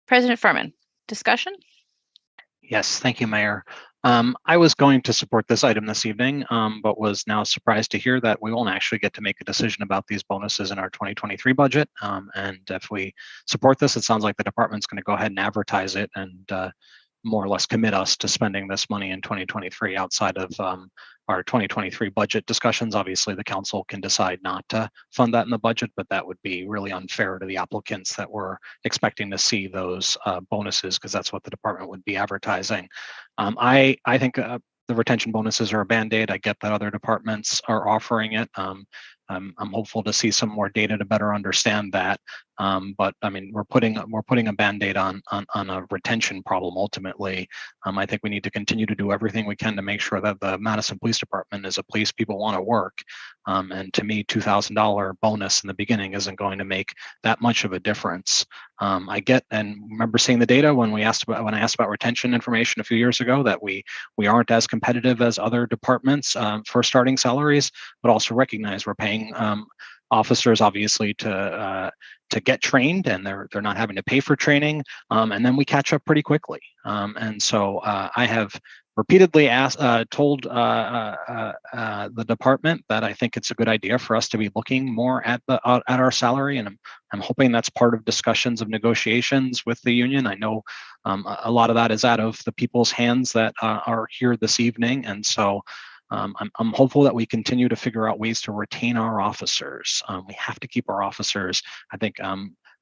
President Furman, discussion? Yes, thank you, Mayor. I was going to support this item this evening, but was now surprised to hear that we won't actually get to make a decision about these bonuses in our 2023 budget. And if we support this, it sounds like the department's going to go ahead and advertise it and more or less commit us to spending this money in 2023 outside of our 2023 budget discussions. Obviously, the council can decide not to fund that in the budget, but that would be really unfair to the applicants that were expecting to see those bonuses, because that's what the department would be advertising. I think the retention bonuses are a Band-Aid. I get that other departments are offering it. I'm hopeful to see some more data to better understand that. But I mean, we're putting a Band-Aid on a retention problem ultimately. I think we need to continue to do everything we can to make sure that the Madison Police Department is a place people want to work. And to me, $2,000 bonus in the beginning isn't going to make that much of a difference. I get and remember seeing the data when I asked about retention information a few years ago, that we aren't as competitive as other departments for starting salaries, but also recognize we're paying officers obviously to get trained, and they're not having to pay for training, and then we catch up pretty quickly. And so I have repeatedly told the department that I think it's a good idea for us to be looking more at our salary, and I'm hoping that's part of discussions of negotiations with the union. I know a lot of that is out of the people's hands that are here this evening, and so I'm hopeful that we continue to figure out ways to retain our officers. We have to keep our officers.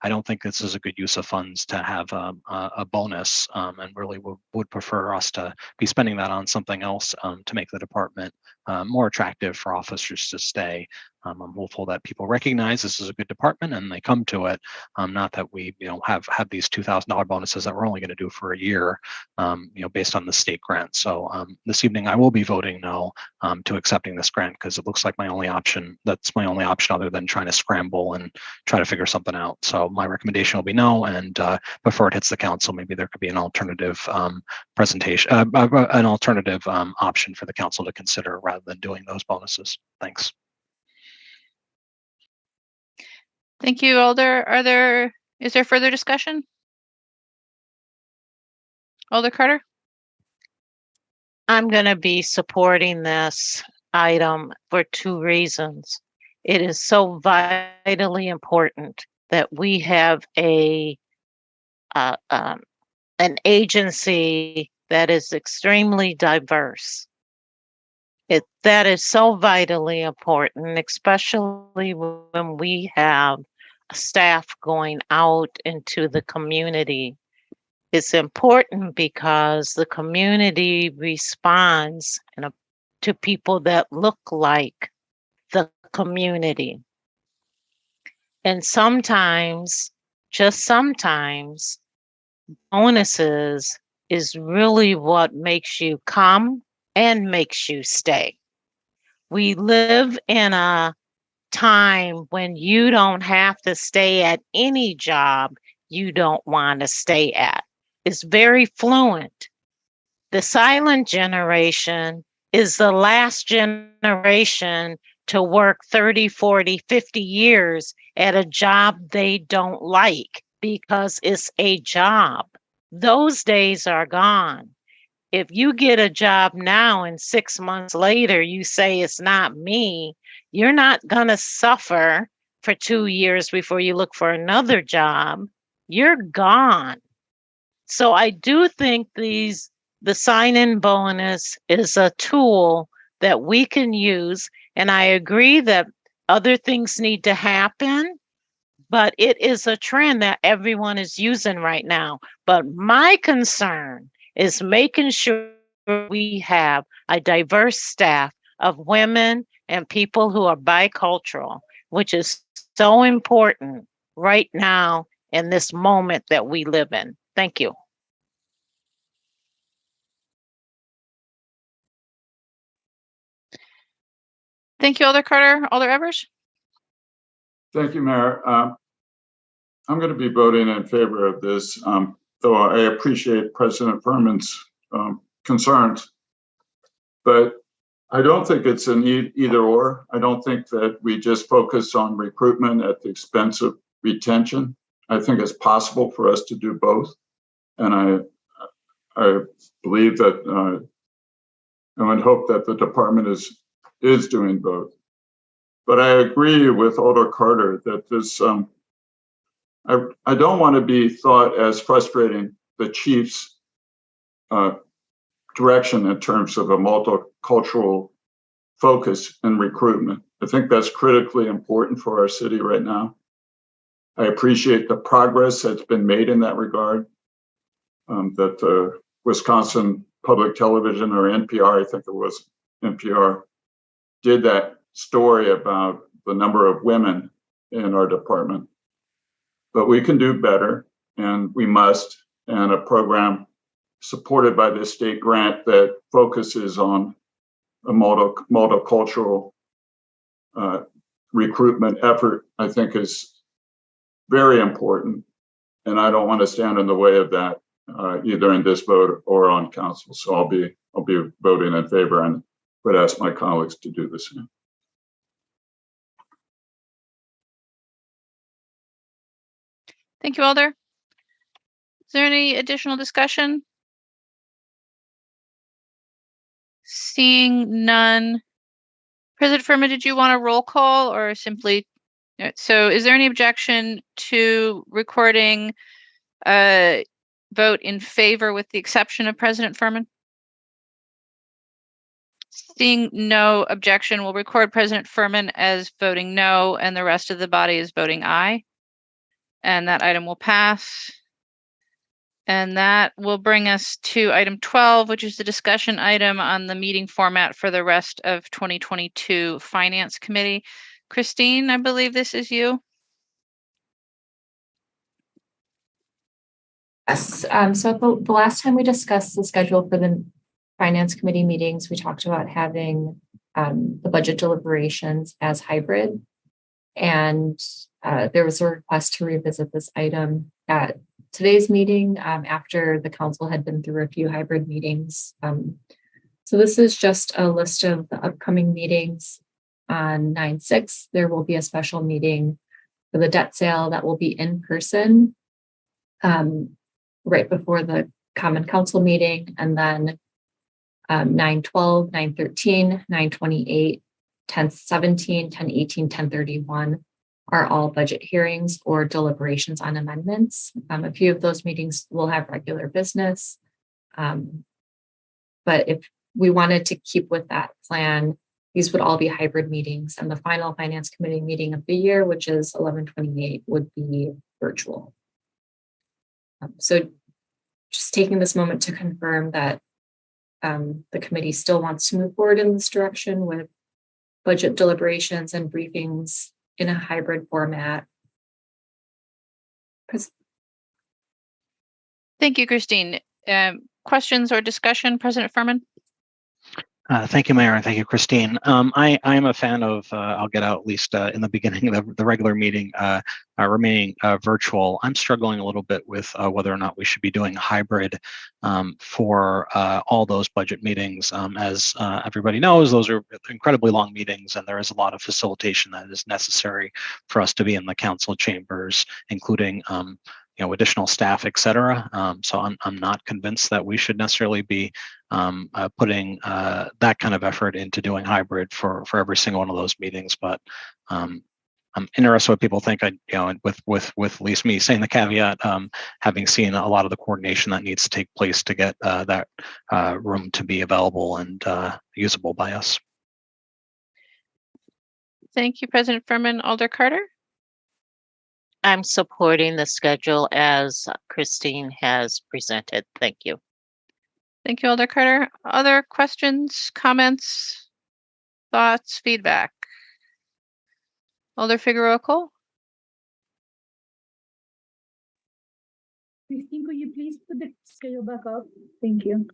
I don't think this is a good use of funds to have a bonus, and really would prefer us to be spending that on something else to make the department more attractive for officers to stay. I'm hopeful that people recognize this is a good department and they come to it. Not that we have these $2,000 bonuses that we're only going to do for a year, based on the state grant. So this evening I will be voting no to accepting this grant, because it looks like my only option other than trying to scramble and try to figure something out. So my recommendation will be no, and before it hits the council, maybe there could be an alternative presentation, an alternative option for the council to consider rather than doing those bonuses. Thanks. Thank you, Alder. Is there further discussion? Alder Carter? I'm going to be supporting this item for two reasons. It is so vitally important that we have an agency that is extremely diverse. That is so vitally important, especially when we have staff going out into the community. It's important because the community responds in a to people that look like the community. And sometimes, just sometimes, bonuses is really what makes you come and makes you stay. We live in a time when you don't have to stay at any job you don't want to stay at. It's very fluent. The silent generation is the last generation to work 30, 40, 50 years at a job they don't like because it's a job. Those days are gone. If you get a job now and 6 months later you say it's not me, you're not going to suffer for 2 years before you look for another job. You're gone. So I do think the sign-in bonus is a tool that we can use. And I agree that other things need to happen, but it is a trend that everyone is using right now. But my concern is making sure we have a diverse staff of women and people who are bicultural, which is so important right now in this moment that we live in. Thank you. Thank you, Alder Carter. Alder Evers? Thank you, Mayor. I'm going to be voting in favor of this, though I appreciate President Furman's concerns. But I don't think it's an either or. I don't think that we just focus on recruitment at the expense of retention. I think it's possible for us to do both. And I believe that I would hope that the department is doing both. But I agree with Alder Carter that this, I don't want to be thought as frustrating the chief's direction in terms of a multicultural focus in recruitment. I think that's critically important for our city right now. I appreciate the progress that's been made in that regard, that Wisconsin Public Television, or NPR, I think it was NPR, did that story about the number of women in our department. But we can do better, and we must, and a program supported by the state grant that focuses on a multicultural recruitment effort, I think is very important. And I don't want to stand in the way of that, either in this vote or on council. So I'll be voting in favor, and would ask my colleagues to do the same. Thank you, Alder. Is there any additional discussion? Seeing none. President Furman, did you want a roll call or simply? So is there any objection to recording a vote in favor with the exception of President Furman? Seeing no objection, we'll record President Furman as voting no, and the rest of the body is voting aye. And that item will pass. And that will bring us to item 12, which is the discussion item on the meeting format for the rest of 2022 Finance Committee. Christine, I believe this is you. Yes. So the last time we discussed the schedule for the Finance Committee meetings, we talked about having the budget deliberations as hybrid. And there was a request to revisit this item at today's meeting after the council had been through a few hybrid meetings. So this is just a list of the upcoming meetings. On 9/6, there will be a special meeting for the debt sale that will be in person right before the Common Council meeting. And then 9/12, 9/13, 9/28, 10/17, 10/18, 10/31 are all budget hearings or deliberations on amendments. A few of those meetings will have regular business. But if we wanted to keep with that plan, these would all be hybrid meetings, and the final Finance Committee meeting of the year, which is 11/28, would be virtual. So just taking this moment to confirm that the committee still wants to move forward in this direction with budget deliberations and briefings in a hybrid format. Thank you, Christine. Questions or discussion, President Furman? Thank you, Mayor, and thank you, Christine. I am a fan of, I'll get out at least in the beginning of the regular meeting, remaining virtual. I'm struggling a little bit with whether or not we should be doing hybrid for all those budget meetings. As everybody knows, those are incredibly long meetings, and there is a lot of facilitation that is necessary for us to be in the council chambers, including additional staff, et cetera. So I'm not convinced that we should necessarily be putting that kind of effort into doing hybrid for every single one of those meetings. But I'm interested what people think. With at least me saying the caveat, having seen a lot of the coordination that needs to take place to get that room to be available and usable by us. Thank you, President Furman. Alder Carter? I'm supporting the schedule as Christine has presented. Thank you. Thank you, Alder Carter. Other questions, comments, thoughts, feedback? Alder Figueroa Cole? Christine, could you please put the schedule back up? Thank you.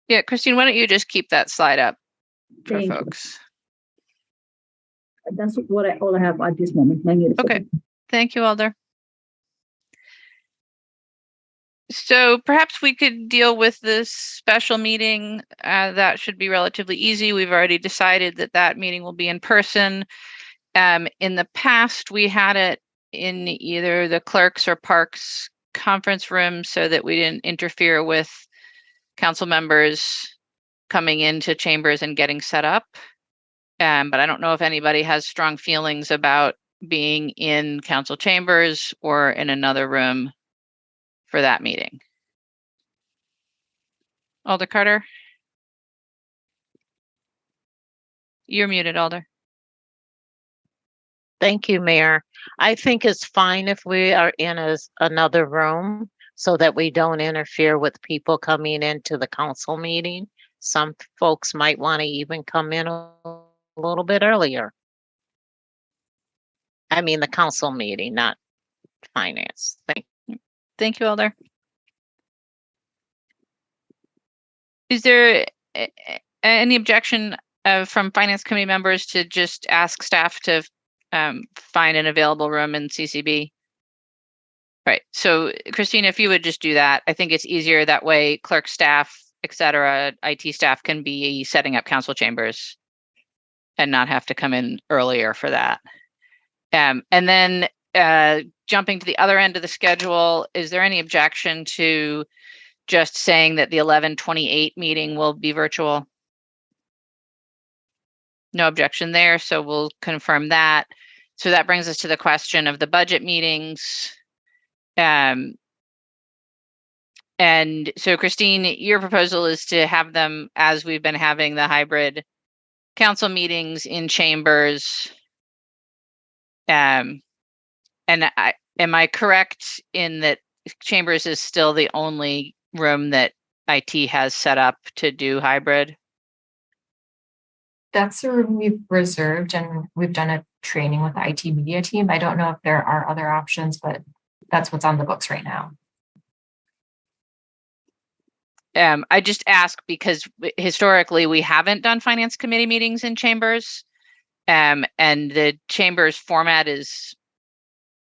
Yeah, Christine, why don't you just keep that slide up for Thank you. folks? That's all I have at this moment. Okay. Thank you, Alder. So perhaps we could deal with this special meeting. That should be relatively easy. We've already decided that that meeting will be in person. In the past, we had it in either the clerks or parks conference room so that we didn't interfere with council members coming into chambers and getting set up. But I don't know if anybody has strong feelings about being in council chambers or in another room for that meeting. Alder Carter? You're muted, Alder. Thank you, Mayor. I think it's fine if we are in another room so that we don't interfere with people coming into the council meeting. Some folks might want to even come in a little bit earlier. I mean, the council meeting, not finance. Thank you, Alder. Is there any objection from finance committee members to just ask staff to find an available room in CCB? Right. So Christine, if you would just do that, I think it's easier that way. Clerk staff, et cetera, IT staff can be setting up council chambers and not have to come in earlier for that. And then jumping to the other end of the schedule, is there any objection to just saying that the 11/28 meeting will be virtual? No objection there, so we'll confirm that. So that brings us to the question of the budget meetings. And so Christine, your proposal is to have them as we've been having the hybrid council meetings in chambers. And am I correct in that chambers is still the only room that IT has set up to do hybrid? That's a room we've reserved, and we've done a training with the IT media team. I don't know if there are other options, but that's what's on the books right now. I just ask because historically we haven't done finance committee meetings in chambers. And the chambers format is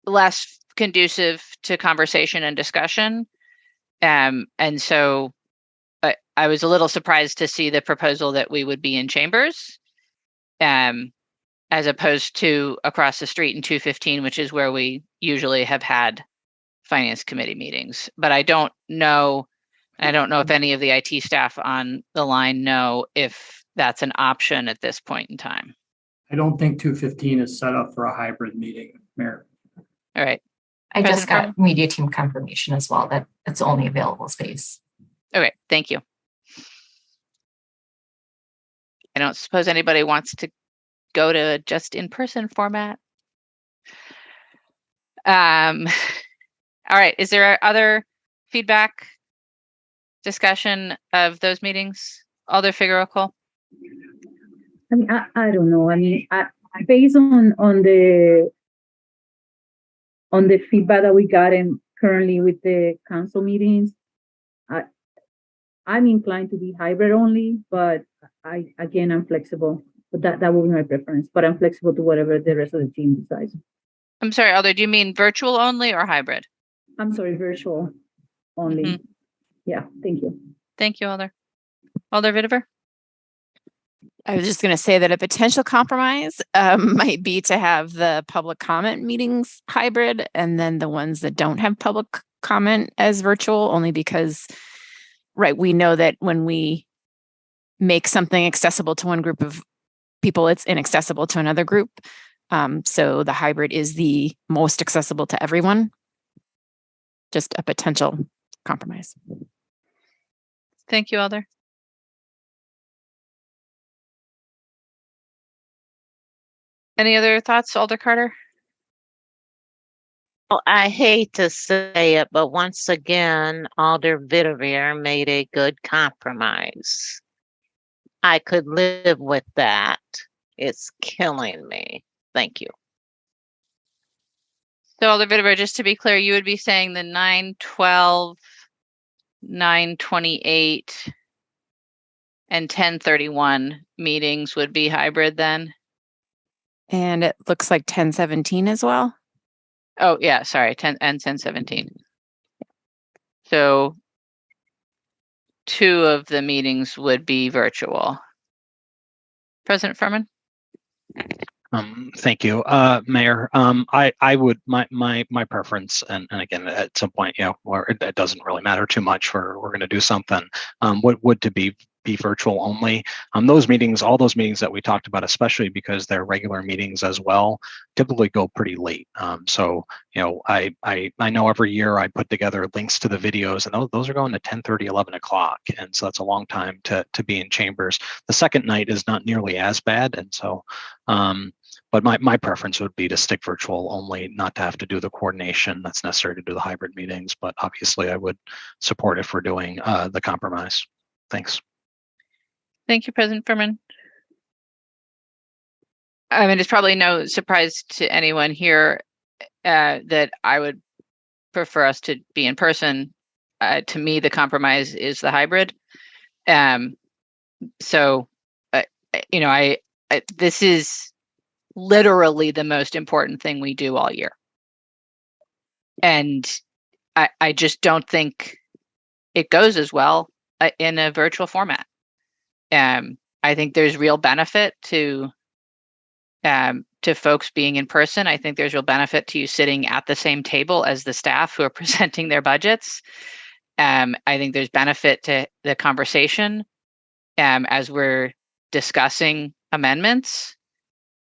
less conducive to conversation and discussion. And so I was a little surprised to see the proposal that we would be in chambers as opposed to across the street in 215, which is where we usually have had finance committee meetings. But I don't know if any of the IT staff on the line know if that's an option at this point in time. I don't think 215 is set up for a hybrid meeting, Mayor. All right. I just got media team confirmation as well that it's the only available space. Okay, thank you. I don't suppose anybody wants to go to just in-person format. All right, is there other feedback, discussion of those meetings? Alder Figueroa? I mean, I don't know. I mean, based on the feedback that we got and currently with the council meetings, I'm inclined to be hybrid only, but I'm flexible. But that will be my preference. But I'm flexible to whatever the rest of the team decides. I'm sorry, Alder, do you mean virtual only or hybrid? I'm sorry, virtual only. Yeah, thank you. Thank you, Alder. Alder Vitiver? I was just going to say that a potential compromise might be to have the public comment meetings hybrid and then the ones that don't have public comment as virtual, only because, right, we know that when we make something accessible to one group of people, it's inaccessible to another group. So the hybrid is the most accessible to everyone. Just a potential compromise. Thank you, Alder. Any other thoughts, Alder Carter? Well, I hate to say it, but once again, Alder Vitiver made a good compromise. I could live with that. It's killing me. Thank you. So Alder Vitiver, just to be clear, you would be saying the 9/12, 9/28, and 10/31 meetings would be hybrid then? And it looks like 10/17 as well. Oh, yeah, sorry, 10 and 10/17. So 2 of the meetings would be virtual. President Furman? Thank you, Mayor. I would, my preference, and again, at some point, where it doesn't really matter too much, we're going to do something, would to be virtual only. Those meetings, all those meetings that we talked about, especially because they're regular meetings as well, typically go pretty late. So, I know every year I put together links to the videos, and those are going to 10:30, 11 o'clock. And so that's a long time to be in chambers. The second night is not nearly as bad. And so, but my preference would be to stick virtual only, not to have to do the coordination that's necessary to do the hybrid meetings. But obviously I would support if we're doing the compromise. Thanks. Thank you, President Furman. I mean, it's probably no surprise to anyone here that I would prefer us to be in person. To me, the compromise is the hybrid. So, this is literally the most important thing we do all year. And I just don't think it goes as well in a virtual format. I think there's real benefit to folks being in person. I think there's real benefit to you sitting at the same table as the staff who are presenting their budgets. I think there's benefit to the conversation as we're discussing amendments.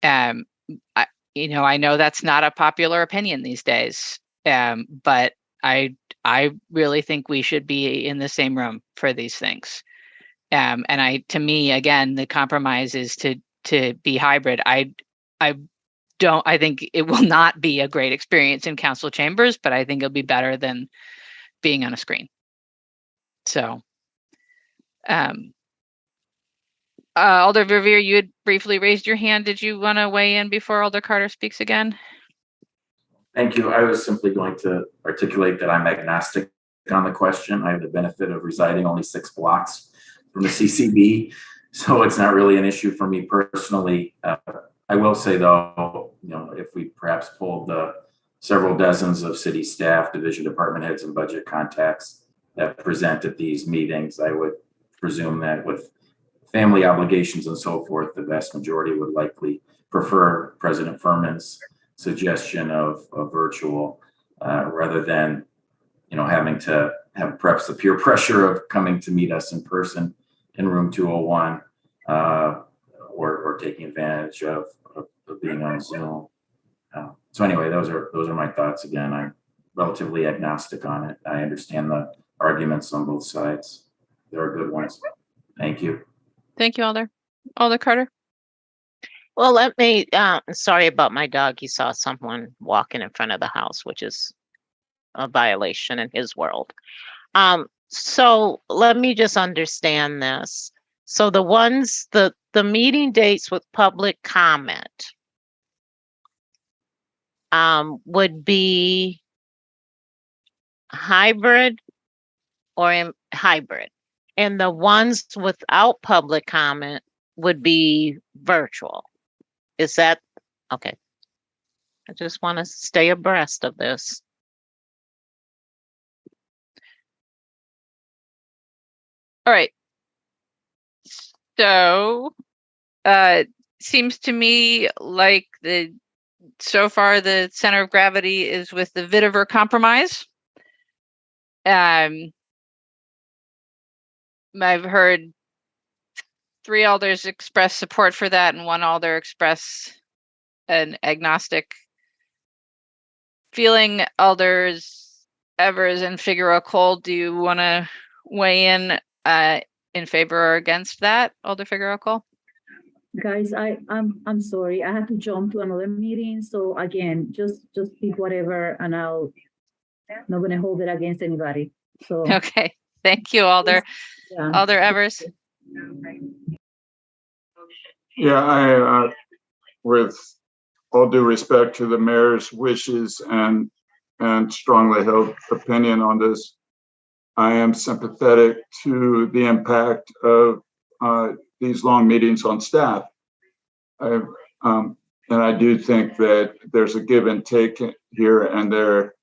I know that's not a popular opinion these days, but I really think we should be in the same room for these things. And to me, again, the compromise is to be hybrid. I think it will not be a great experience in council chambers, but I think it'll be better than being on a screen. So, Alder Verveer, you had briefly raised your hand. Did you want to weigh in before Alder Carter speaks again? Thank you. I was simply going to articulate that I'm agnostic on the question. I have the benefit of residing only 6 blocks from the CCB, so it's not really an issue for me personally. I will say though, if we perhaps pulled the several dozens of city staff, division department heads, and budget contacts that present at these meetings, I would presume that with family obligations and so forth, the vast majority would likely prefer President Furman's suggestion of virtual rather than having to have perhaps the peer pressure of coming to meet us in person in room 201 or taking advantage of being on Zoom. So anyway, those are my thoughts. Again, I'm relatively agnostic on it. I understand the arguments on both sides. There are good ones. Thank you. Thank you, Alder. Alder Carter? Well, let me, sorry about my dog. He saw someone walking in front of the house, which is a violation in his world. So let me just understand this. So the ones, the meeting dates with public comment would be hybrid or in hybrid. And the ones without public comment would be virtual. Is that okay? I just want to stay abreast of this. All right. So, seems to me like so far the center of gravity is with the Vitiver compromise. I've heard 3 alders express support for that and 1 alder express an agnostic feeling. Alders Evers and Figueroa Cole, do you want to weigh in favor or against that, Alder Figueroa Cole? Guys, I'm sorry. I had to jump to another meeting. So again, just pick whatever, and I'm not gonna hold it against anybody. So Okay, thank you, Alder. yeah. Alder Evers. Yeah, I, with all due respect to the mayor's wishes and strongly held opinion on this, I am sympathetic to the impact of these long meetings on staff. And I do think that there's a give and take here, and there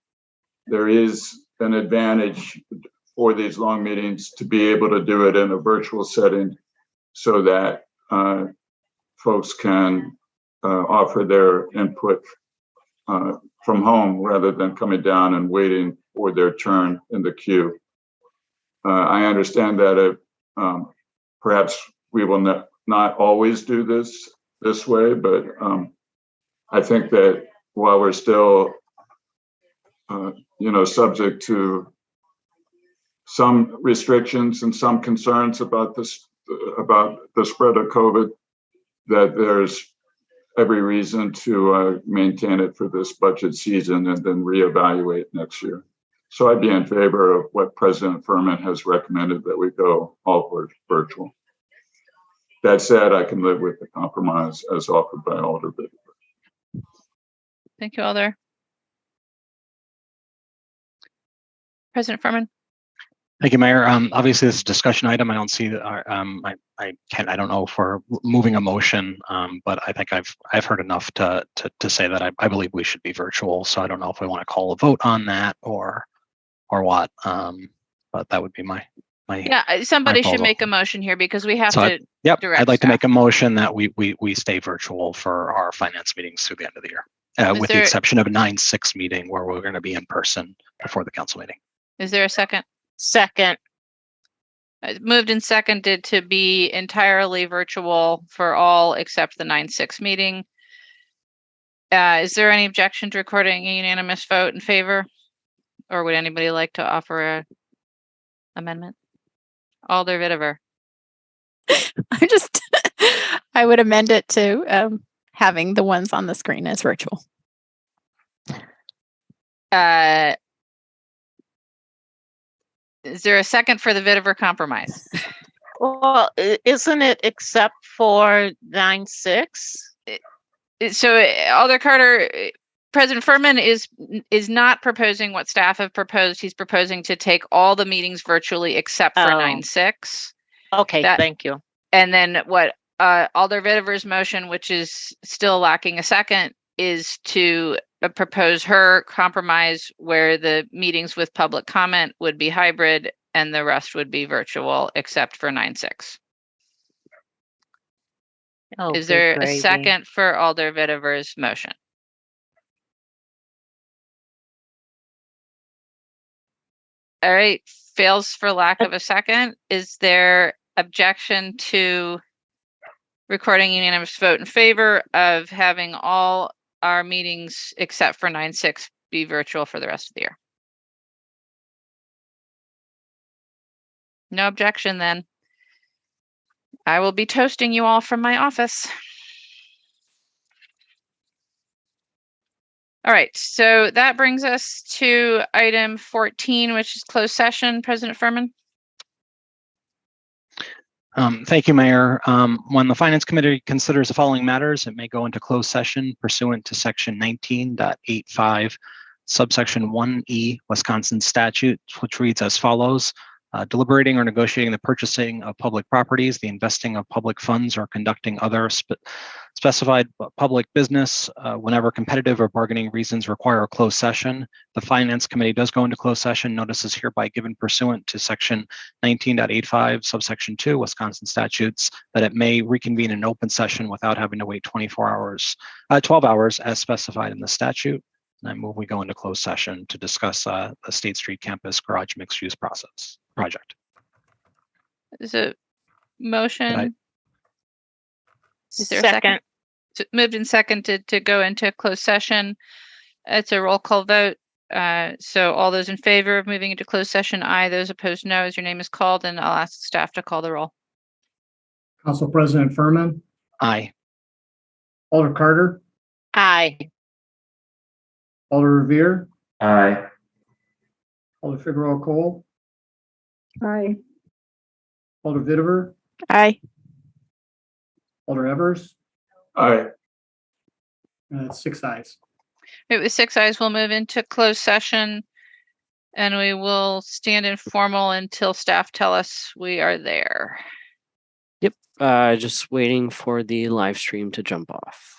is an advantage for these long meetings to be able to do it in a virtual setting so that folks can offer their input from home rather than coming down and waiting for their turn in the queue. I understand that perhaps we will not always do this way, but I think that while we're still, subject to some restrictions and some concerns about the spread of COVID, that there's every reason to maintain it for this budget season and then reevaluate next year. So I'd be in favor of what President Furman has recommended, that we go all virtual. That said, I can live with the compromise as offered by Alder Vitiver. Thank you, Alder. President Furman. Thank you, Mayor. Obviously, this is a discussion item. I don't see that. I don't know if we're moving a motion, but I think I've heard enough to say that I believe we should be virtual. So I don't know if we want to call a vote on that or what. But that would be my. Yeah, somebody should make a motion here because we have to. Yep, direct I'd like to staff. make a motion that we stay virtual for our finance meetings through the end of the year, with the exception of a 9/6 meeting where we're going to be in person before the council meeting. Is there a second? Second. Moved and seconded to be entirely virtual for all except the 9/6 meeting. Is there any objection to recording a unanimous vote in favor? Or would anybody like to offer a amendment? Alder Vitiver. I would amend it to having the ones on the screen as virtual. Is there a second for the Vitiver compromise? Well, isn't it except for 9/6? So Alder Carter, President Furman is not proposing what staff have proposed. He's proposing to take all the meetings virtually except for 9/6. Okay, thank you. And then what Alder Vitiver's motion, which is still lacking a second, is to propose her compromise where the meetings with public comment would be hybrid and the rest would be virtual except for 9/6. Oh, is there a second for Alder Vitiver's motion? All right, fails for lack of a second. Is there objection to recording unanimous vote in favor of having all our meetings except for 9/6 be virtual for the rest of the year? No objection then. I will be toasting you all from my office. All right, so that brings us to item 14, which is closed session. President Furman? Thank you, Mayor. When the Finance Committee considers the following matters, it may go into closed session pursuant to Section 19.85, subsection 1E, Wisconsin statute, which reads as follows. Deliberating or negotiating the purchasing of public properties, the investing of public funds, or conducting other specified public business whenever competitive or bargaining reasons require a closed session. The Finance Committee does go into closed session. Notice is hereby given pursuant to Section 19.85, subsection 2, Wisconsin statutes, that it may reconvene an open session without having to wait 12 hours as specified in the statute. And I move we go into closed session to discuss the State Street Campus Garage Mixed-Use project. Is a motion? Is there a Second. second? So moved and seconded to go into closed session. It's a roll call vote. So all those in favor of moving into closed session, aye. Those opposed, no. As your name is called, and I'll ask staff to call the roll. Council President Furman, Aye. Alder Carter, Aye. Alder Revere, Aye. Alder Figueroa Cole, Aye. Alder Vitever, Aye. Alder Evers, Aye. and it's 6 ayes. It was 6 ayes. We'll move into closed session, and we will stand informal until staff tell us we are there. Yep. Just waiting for the live stream to jump off.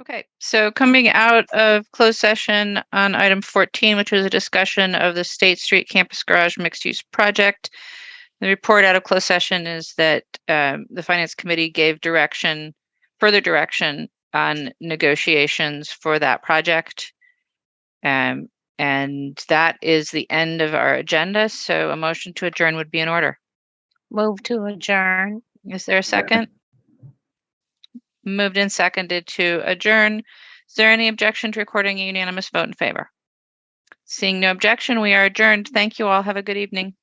Okay, so coming out of closed session on item 14, which was a discussion of the State Street Campus Garage mixed-use project. The report out of closed session is that the Finance Committee gave further direction on negotiations for that project. And that is the end of our agenda. So a motion to adjourn would be in order. Move to adjourn. Is there a second? Moved and seconded to adjourn. Is there any objection to recording a unanimous vote in favor? Seeing no objection, we are adjourned. Thank you all. Have a good evening.